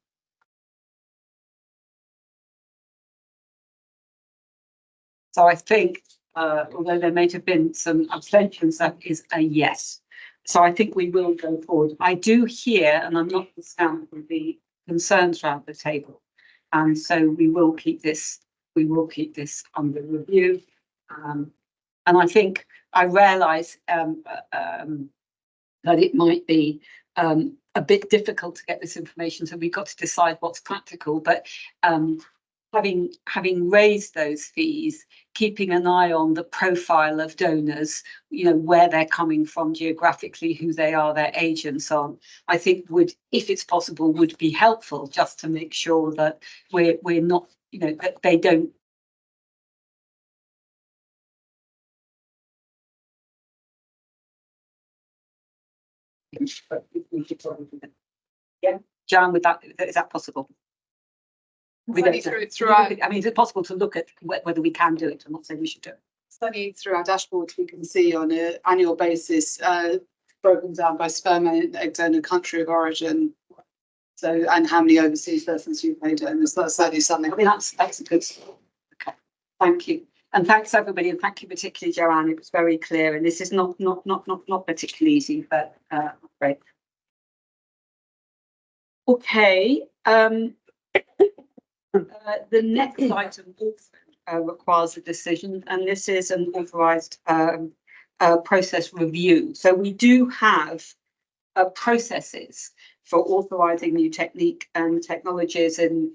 S1: So I think, although there may have been some abstentions, that is a yes. So I think we will go forward. I do hear, and I'm not discounting the concerns around the table, and so we will keep this. We will keep this under review, and I think I realise that it might be a bit difficult to get this information, so we've got to decide what's practical. But having raised those fees, keeping an eye on the profile of donors, you know, where they're coming from geographically, who they are, their age and so on, I think would, if it's possible, would be helpful, just to make sure that we're not, you know, that they don't. Yeah, Jan, is that possible? We don't
S4: throughout.
S1: I mean, is it possible to look at whether we can do it? I'm not saying we should do it.
S4: Study through our dashboard, we can see on an annual basis, broken down by sperm and egg donor country of origin. So, and how many overseas versus UK donors. That's certainly something.
S1: I mean, that's a good start. Okay, thank you, and thanks everybody, and thank you particularly, Joanne. It was very clear, and this is not particularly easy, but great. Okay. The next item also requires a decision, and this is an authorised process review. So we do have processes for authorising new technique and technologies in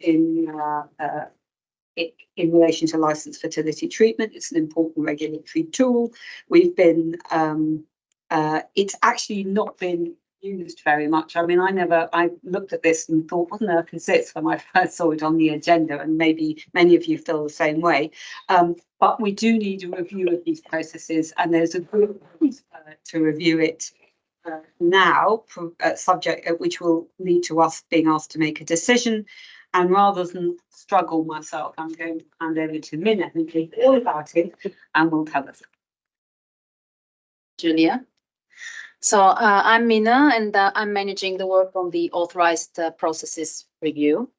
S1: relation to licensed fertility treatment. It's an important regulatory tool. We've been, it's actually not been used very much. I mean, I looked at this and thought, what on earth is this, when I first saw it on the agenda, and maybe many of you feel the same way. But we do need a review of these processes, and there's a group to review it now, subject which will lead to us being asked to make a decision. And rather than struggle myself, I'm going to hand over to Minna, who knows all about it and will tell us.
S14: Julia. So I'm Minna, and I'm managing the work on the authorized processes review.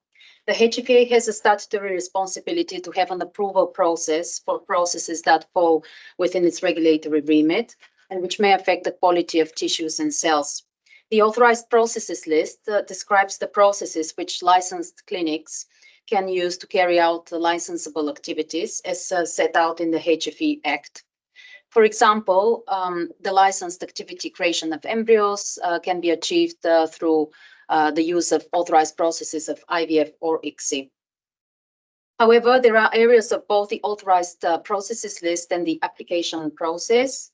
S14: The HFEA has a statutory responsibility to have an approval process for processes that fall within its regulatory remit and which may affect the quality of tissues and cells. The authorized processes list describes the processes which licensed clinics can use to carry out the licensable activities as set out in the HFE Act. For example, the licensed activity creation of embryos can be achieved through the use of authorized processes of IVF or ICSI. However, there are areas of both the authorized processes list and the application process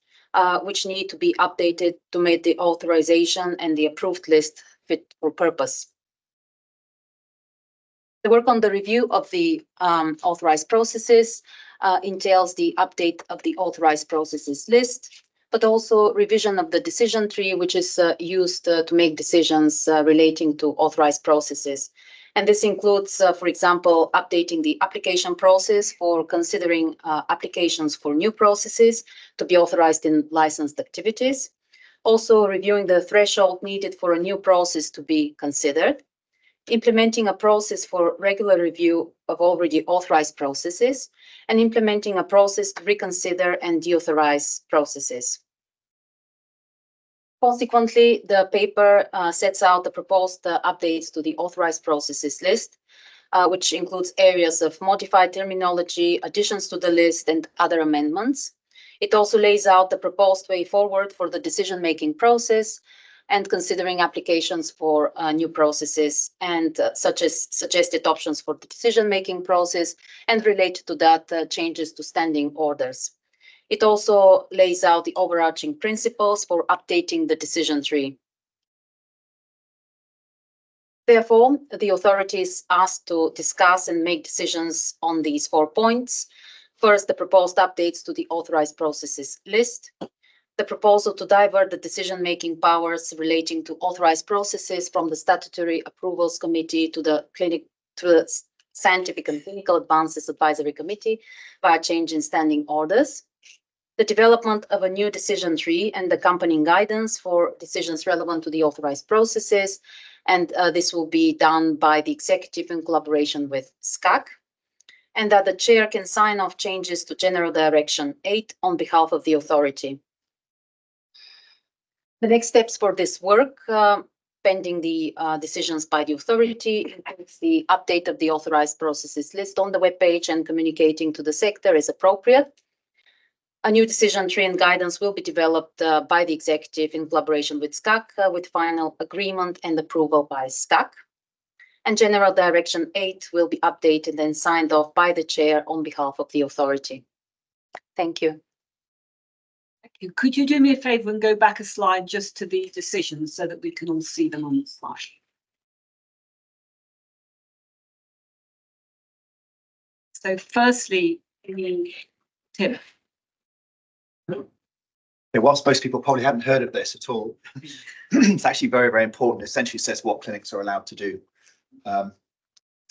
S14: which need to be updated to make the authorization and the approved list fit for purpose. The work on the review of the authorized processes entails the update of the authorized processes list, but also revision of the decision tree, which is used to make decisions relating to authorized processes. And this includes, for example, updating the application process for considering applications for new processes to be authorized in licensed activities. Also reviewing the threshold needed for a new process to be considered. Implementing a process for regular review of already authorized processes, and implementing a process to reconsider and deauthorize processes. Consequently, the paper sets out the proposed updates to the authorized processes list, which includes areas of modified terminology, additions to the list, and other amendments. It also lays out the proposed way forward for the decision-making process and considering applications for new processes, and such as suggested options for the decision-making process, and related to that, changes to standing orders. It also lays out the overarching principles for updating the decision tree. Therefore, the authority is asked to discuss and make decisions on these 4 points. First, the proposed updates to the authorized processes list. The proposal to divert the decision-making powers relating to authorized processes from the Statutory Approvals Committee to the Scientific and Clinical Advances Advisory Committee via change in standing orders. The development of a new decision tree and accompanying guidance for decisions relevant to the authorized processes. And this will be done by the executive in collaboration with SCAC. And that the chair can sign off changes to General Direction 8 on behalf of the authority. The next steps for this work, pending the decisions by the authority, includes the update of the authorized processes list on the webpage and communicating to the sector as appropriate. A new decision tree and guidance will be developed by the executive in collaboration with SCAC, with final agreement and approval by SCAC. And General Direction 8 will be updated and signed off by the chair on behalf of the authority. Thank you.
S1: Thank you. Could you do me a favour and go back a slide just to the decisions so that we can all see them on the slide? So firstly, Tim.
S3: Whilst most people probably haven't heard of this at all, it's actually very, very important. It essentially says what clinics are allowed to do. So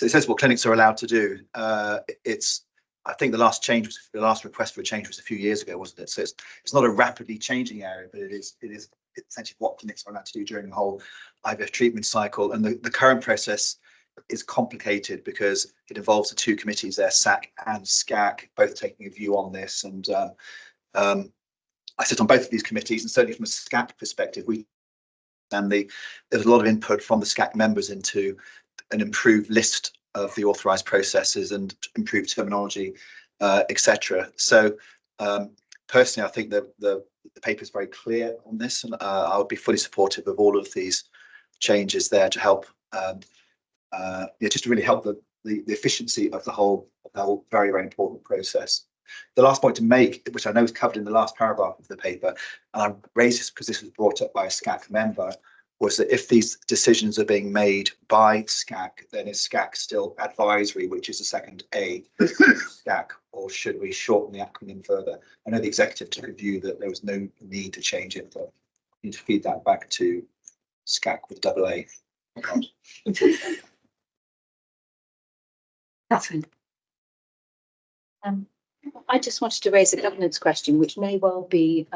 S3: it says what clinics are allowed to do. I think the last request for a change was a few years ago, wasn't it? So it's not a rapidly changing area, but it is essentially what clinics are allowed to do during the whole IVF treatment cycle. And the current process is complicated because it involves the 2 committees there, SAC and SCAC, both taking a view on this. And I sit on both of these committees, and certainly from a SCAC perspective, there's a lot of input from the SCAC members into an improved list of the authorised processes and improved terminology, etc. So personally, I think the paper is very clear on this, and I would be fully supportive of all of these changes there to help, just to really help the efficiency of the whole very, very important process. The last point to make, which I know is covered in the last paragraph of the paper, and I raise this because this was brought up by a SCAC member, was that if these decisions are being made by SCAC, then is SCAC still advisory, which is the second A SCAC, or should we shorten the acronym further? I know the executive took a view that there was no need to change it, but you need to feed that back to SCAC with double A.
S1: Catherine.
S14: I just wanted to raise a governance question, which may well be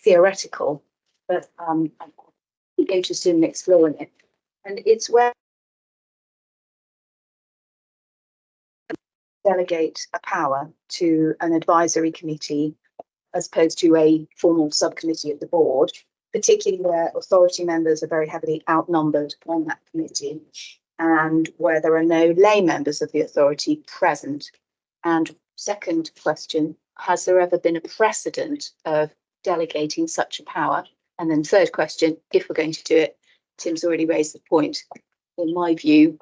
S14: theoretical, but I'm interested in exploring it. And it's where delegate a power to an advisory committee as opposed to a formal subcommittee of the board, particularly where authority members are very heavily outnumbered on that committee and where there are no lay members of the authority present. And second question, has there ever been a precedent of delegating such a power? And then third question, if we're going to do it, Tim's already raised the point, in my view,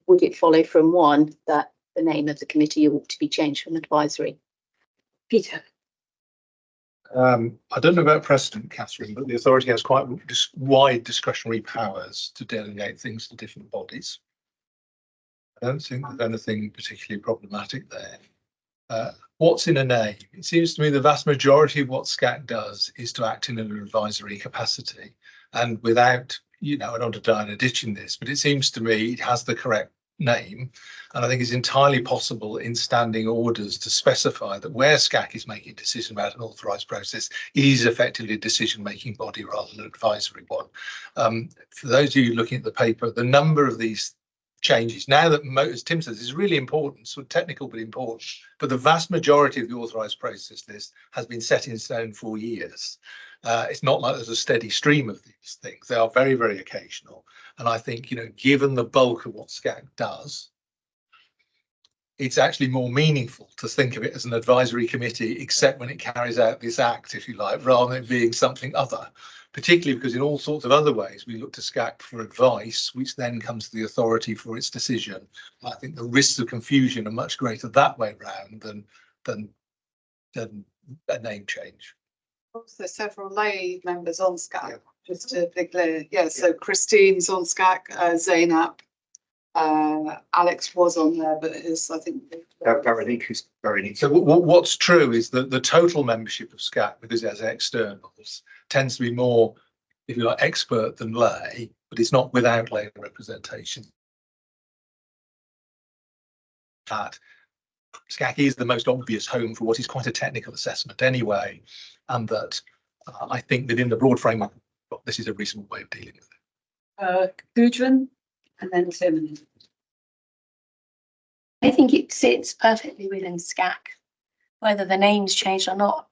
S14: would it follow from one that the name of the committee ought to be changed from advisory?
S1: Peter.
S5: I don't know about precedent, Catherine, but the authority has quite wide discretionary powers to delegate things to different bodies. I don't think there's anything particularly problematic there. What's in a name? It seems to me the vast majority of what SCAC does is to act in an advisory capacity, and without, I don't want to die in a ditch in this, but it seems to me it has the correct name, and I think it's entirely possible in standing orders to specify that where SCAC is making a decision about an authorised process, it is effectively a decision-making body rather than an advisory one. For those of you looking at the paper, the number of these changes now that, as Tim says, is really important, sort of technical but important, but the vast majority of the authorised process list has been set in stone for years. It's not like there's a steady stream of these things. They are very, very occasional. And I think, given the bulk of what SCAC does, it's actually more meaningful to think of it as an advisory committee, except when it carries out this act, if you like, rather than it being something other. Particularly because in all sorts of other ways, we look to SCAC for advice, which then comes to the authority for its decision. I think the risks of confusion are much greater that way round than a name change.
S4: Also, several lay members on SCAC, just to be clear. Yeah, so Christine's on SCAC, Zainab, Alex was on there, but is, I think,
S3: Veronique.
S5: So what's true is that the total membership of SCAC, because it has externals, tends to be more, if you like, expert than lay, but it's not without lay representation. That SCAC is the most obvious home for what is quite a technical assessment anyway, and that I think within the broad framework, this is a reasonable way of dealing with it.
S1: Gudrun, and then Tim.
S10: I think it sits perfectly within SCAC, whether the name's changed or not,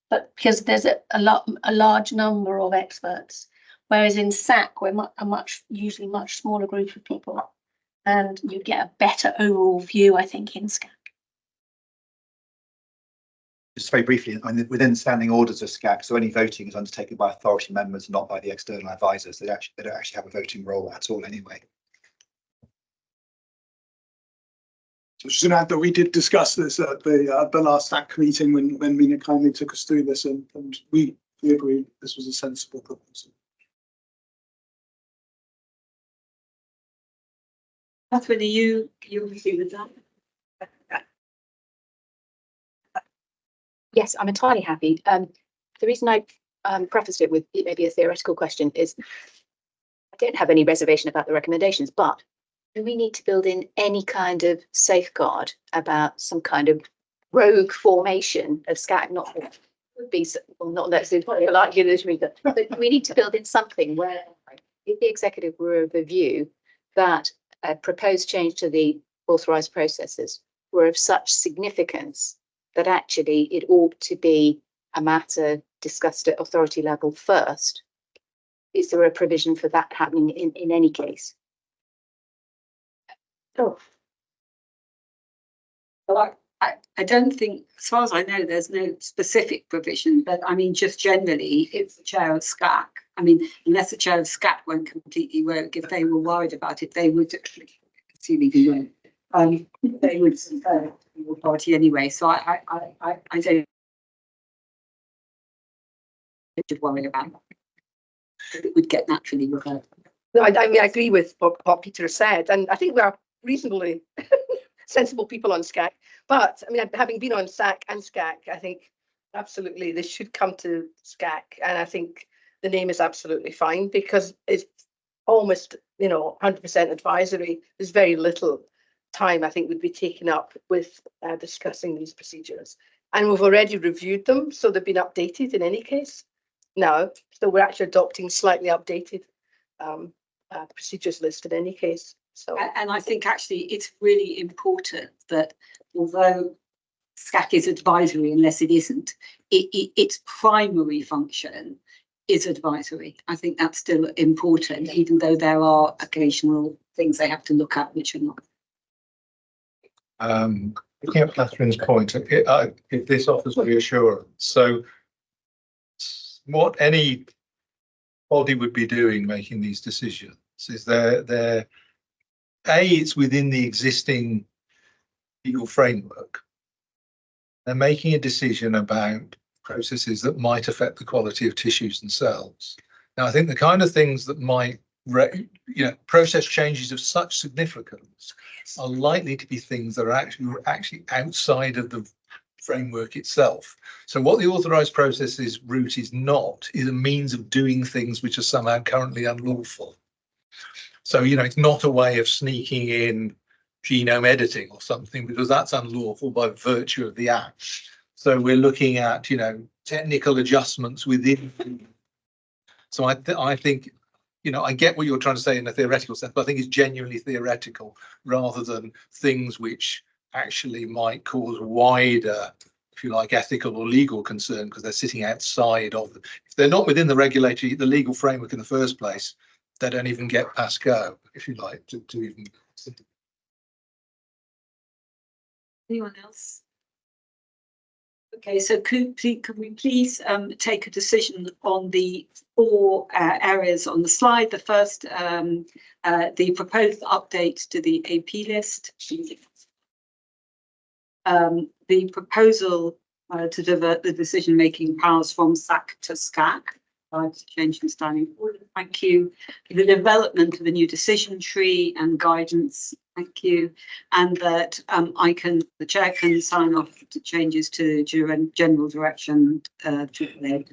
S10: but because there's a large number of experts, whereas in SAC we're usually much smaller group of people, and you get a better overall view, I think, in SCAC.
S3: Just very briefly, within standing orders of SCAC, so any voting is undertaken by authority members, not by the external advisors. They don't actually have a voting role at all anyway.
S7: So just to add that we did discuss this at the last SAC meeting when Mina kindly took us through this, and we agreed this was a sensible proposal.
S1: Catherine, are you agree with that?
S14: Yes, I'm entirely happy. The reason I prefaced it with it may be a theoretical question is I don't have any reservation about the recommendations, but do we need to build in any kind of safeguard about some kind of rogue formation of SCAC? Not necessarily likely this week, but we need to build in something where if the executive were of the view that a proposed change to the authorised processes were of such significance that actually it ought to be a matter discussed at authority level first. Is there a provision for that happening in any case?
S1: Oh. Well, I don't think, as far as I know, there's no specific provision, but I mean, just generally, if the chair of SCAC I mean, unless the chair of SCAT went completely rogue, if they were worried about it, they would, assuming he won't, they would the authority anyway. So I don't worry about it. It would get naturally reversed.
S13: No, I mean, I agree with what Peter said, and I think we are reasonably sensible people on SCAC. But I mean, having been on SAC and SCAC, I think absolutely this should come to SCAC, and I think the name is absolutely fine because it's almost, 100% advisory. There's very little time I think would be taken up with discussing these procedures, and we've already reviewed them, so they've been updated in any case now. So we're actually adopting slightly updated procedures list in any case. So,
S1: and I think actually it's really important that although SCAC is advisory, unless it isn't, its primary function is advisory. I think that's still important, even though there are occasional things they have to look at which are not.
S5: Looking at Catherine's point, if this offers reassurance, so what any body would be doing making these decisions is it's within the existing legal framework. They're making a decision about processes that might affect the quality of tissues and cells. Now, I think the kind of things that might, process changes of such significance are likely to be things that are actually outside of the framework itself. So what the authorised processes route is not is a means of doing things which are somehow currently unlawful. So, it's not a way of sneaking in genome editing or something, because that's unlawful by virtue of the act. So we're looking at, technical adjustments within. So I think, I get what you're trying to say in a theoretical sense, but I think it's genuinely theoretical rather than things which actually might cause wider, if you like, ethical or legal concern, because they're sitting outside of them. If they're not within the legal framework in the first place, they don't even get past go, if you like, to even.
S1: Anyone else? Okay, so could we please take a decision on the 4 areas on the slide? The first, the proposed update to the AP list. The proposal to divert the decision-making powers from SAC to SCAC. Change in standing order. Thank you. The development of a new decision tree and guidance. Thank you. And that the chair can sign off to changes to general direction to the.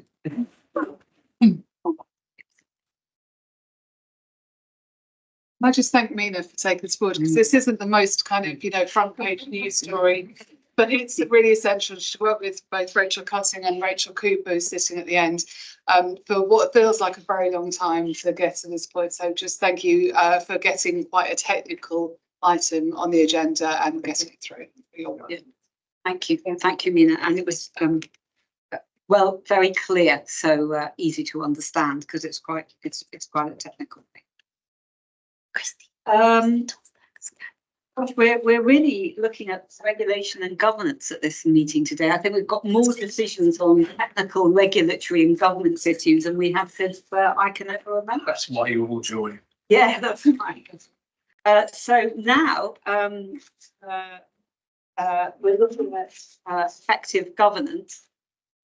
S4: I just thank Mina for taking this forward, because this isn't the most kind of, front page news story, but it's really essential to work with both Rachel Cutting and Rachel Cooper, who's sitting at the end, for what feels like a very long time to get to this point. So just thank you for getting quite a technical item on the agenda and getting it through.
S1: Yeah. Thank you, Mina. And it was very clear, so easy to understand, because it's quite a technical thing. We're really looking at regulation and governance at this meeting today. I think we've got more decisions on technical, regulatory and governance issues than we have since I can ever remember.
S5: That's why you all join.
S1: Yeah, that's right. So now we're looking at effective governance.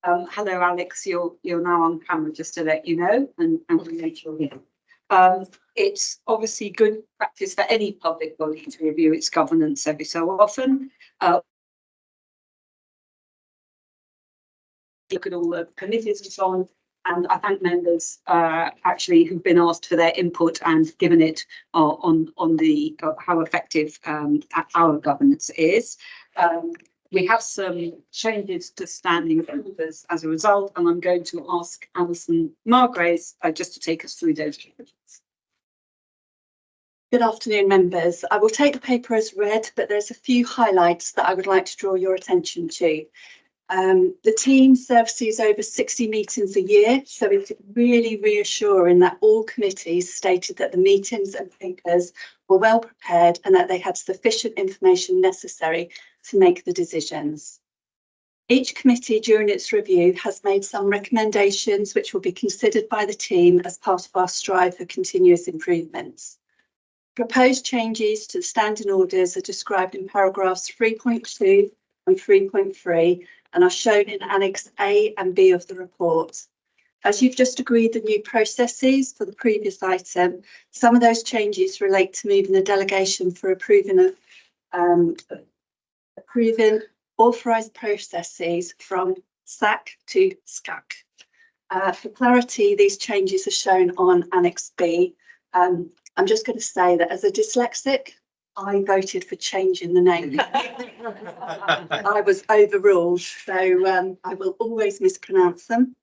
S1: Hello, Alex, you're now on camera, just to let you know, and Rachel here. It's obviously good practice for any public body to review its governance every so often. Look at all the committees and so on, and I thank members actually who've been asked for their input and given it on the how effective our governance is. We have some changes to standing orders as a result, and I'm going to ask Alison Margraves just to take us through those changes.
S15: Good afternoon, members. I will take the paper as read, but there's a few highlights that I would like to draw your attention to. The team services over 60 meetings a year, so it's really reassuring that all committees stated that the meetings and papers were well prepared and that they had sufficient information necessary to make the decisions. Each committee during its review has made some recommendations which will be considered by the team as part of our strive for continuous improvements. Proposed changes to the standing orders are described in paragraphs 3.2 and 3.3 and are shown in Annex A and B of the report. As you've just agreed the new processes for the previous item, some of those changes relate to moving the delegation for approving authorised processes from SAC to SCAC. For clarity, these changes are shown on Annex B. I'm just going to say that as a dyslexic, I voted for changing the name. I was overruled, so I will always mispronounce them.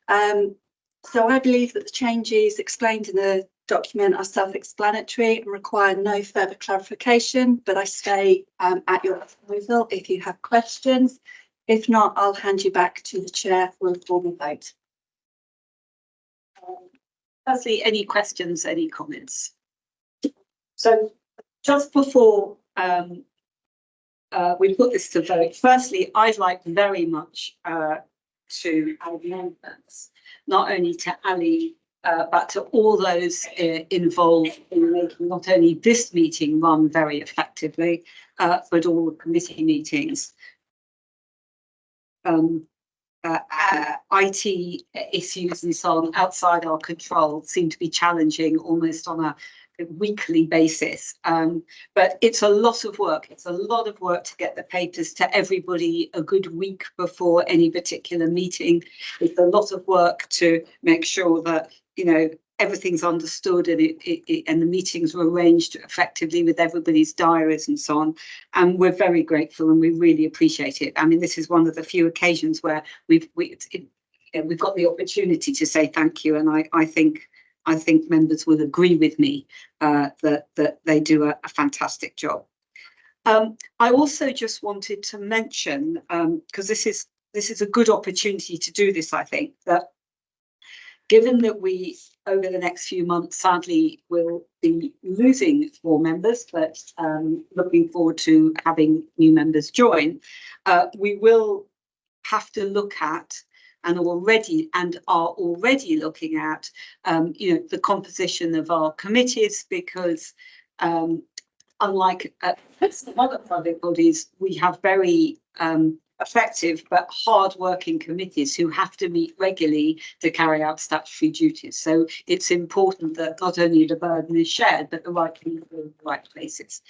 S15: So I believe that the changes explained in the document are self-explanatory and require no further clarification, but I stay at your disposal if you have questions. If not, I'll hand you back to the chair for a formal vote.
S1: Firstly, any questions, any comments? So just before we put this to vote, firstly, I'd like very much to add amendments, not only to Ali, but to all those involved in making not only this meeting run very effectively, but all the committee meetings. IT issues and so on outside our control seem to be challenging almost on a weekly basis, but it's a lot of work. It's a lot of work to get the papers to everybody a good week before any particular meeting. It's a lot of work to make sure that, you know, everything's understood and and the meetings were arranged effectively with everybody's diaries and so on. And we're very grateful and we really appreciate it. I mean, this is one of the few occasions where we've got the opportunity to say thank you, and I think members will agree with me that they do a fantastic job. I also just wanted to mention, because this is a good opportunity to do this, I think, that given that we, over the next few months, sadly, will be losing 4 members, but looking forward to having new members join, we will have to look at and are already looking at, you know, the composition of our committees, because unlike some other public bodies, we have very effective but hard-working committees who have to meet regularly to carry out statutory duties. So it's important that not only the burden is shared, but the right people are in the right places.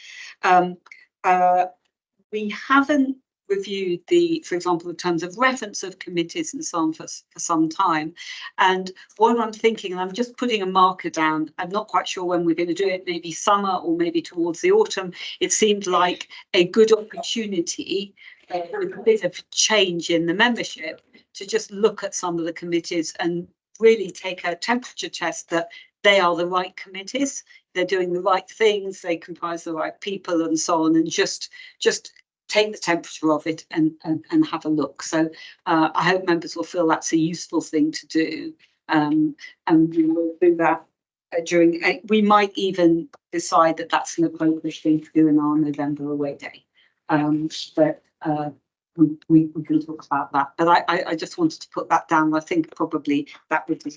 S1: We haven't reviewed for example, the terms of reference of committees and so on for some time. And what I'm thinking, and I'm just putting a marker down, I'm not quite sure when we're going to do it, maybe summer or maybe towards the autumn. It seemed like a good opportunity with a bit of change in the membership to just look at some of the committees and really take a temperature test that they are the right committees, they're doing the right things, they comprise the right people and so on, and just take the temperature of it and have a look. So I hope members will feel that's a useful thing to do, and we will do that during, we might even decide that that's an appropriate thing to do in our November away day. But we can talk about that. But I just wanted to put that down. I think probably that would be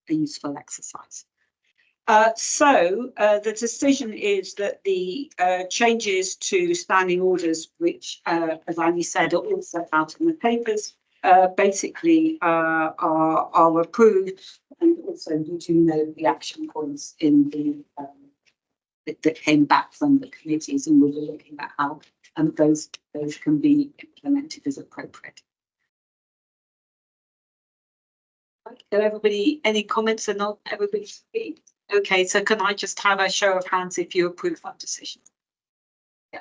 S1: a useful exercise. So the decision is that the changes to standing orders, which, as Annie said, are all set out in the papers, basically are approved. And also you do know the action points in the that came back from the committees, and we'll be looking at how those can be implemented as appropriate. Did everybody, any comments? And not everybody speak? Okay, so can I just have a show of hands if you approve that decision? Yeah.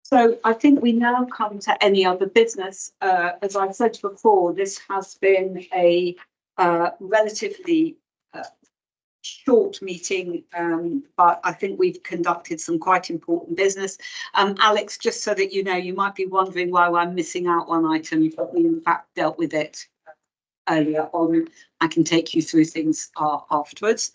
S1: So I think we now come to any other business. As I've said before, this has been a relatively short meeting, but I think we've conducted some quite important business. Alex, just so that you know, you might be wondering why I'm missing out one item, but we in fact dealt with it earlier on. I can take you through things afterwards.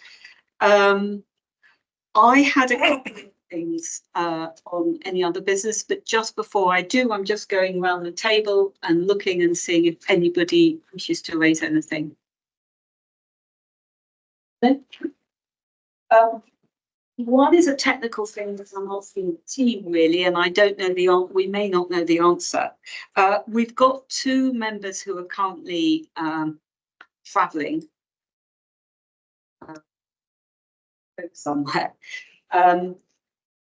S1: I had a couple of things on any other business, but just before I do, I'm just going around the table and looking and seeing if anybody wishes to raise anything. No? One is a technical thing that I'm asking the team really, and I don't know the answer. We may not know the answer. We've got 2 members who are currently travelling somewhere.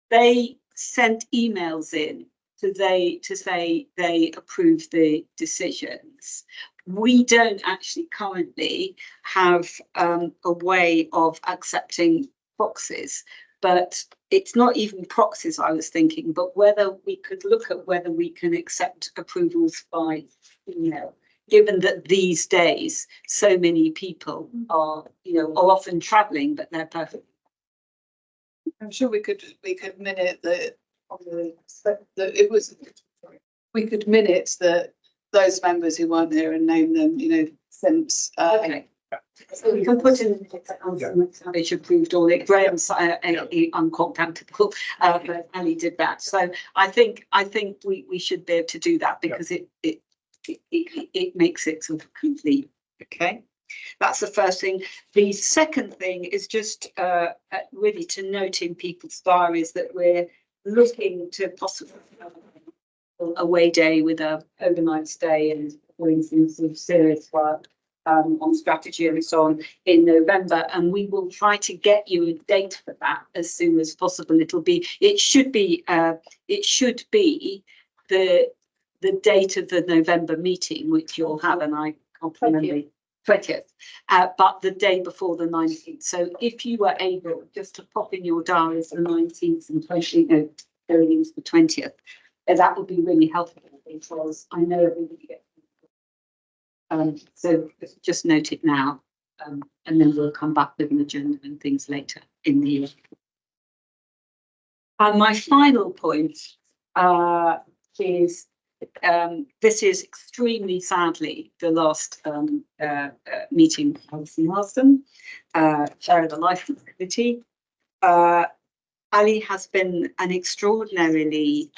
S1: They sent emails in to say they approve the decisions. We don't actually currently have a way of accepting proxies, but it's not even proxies I was thinking, but whether we could look at whether we can accept approvals by email, given that these days so many people are, are often travelling, but they're perfect.
S4: I'm sure we could minute we could minute those members who weren't here and name them, since.
S1: Okay. So we can put in Savage approved all it. Graham's uncontactable, but Ali did that. So I think we should be able to do that because it makes it sort of complete. Okay. That's the first thing. The second thing is just really to note in people's diaries that we're looking to possibly have an away day with a overnight stay and doing some sort of serious work on strategy and so on in November, and we will try to get you a date for that as soon as possible. It should be the date of the November meeting, which you'll have, and I can't remember. 20th, but the day before the 19th. So if you were able just to pop in your diaries the 19th and 20th, going into the 20th, that would be really helpful because I know everybody gets. So just note it now, and then we'll come back with an agenda and things later in the year. And my final point is. This is extremely sadly the last meeting of Alison Marsden, chair of the Licence Committee. Ali has been an extraordinarily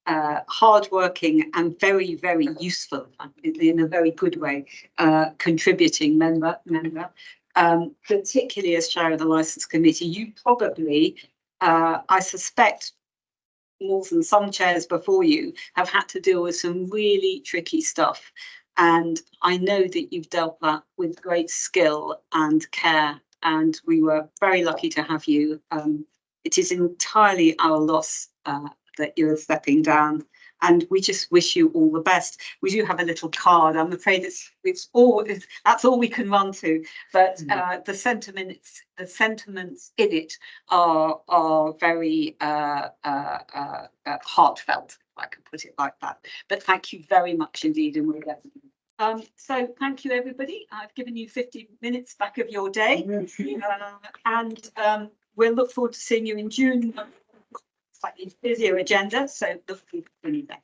S1: hard-working and very, very useful, in a very good way, contributing member. Particularly as chair of the Licence Committee, you probably, I suspect, more than some chairs before you have had to deal with some really tricky stuff, and I know that you've dealt that with great skill and care, and we were very lucky to have you. It is entirely our loss that you're stepping down, and we just wish you all the best. We do have a little card. I'm afraid that's all we can run to, but the sentiments in it are very heartfelt, if I can put it like that. But thank you very much indeed, and we'll get so thank you everybody. I've given you 50 minutes back of your day, and we'll look forward to seeing you in June. Slightly busier agenda, so look forward to seeing you then.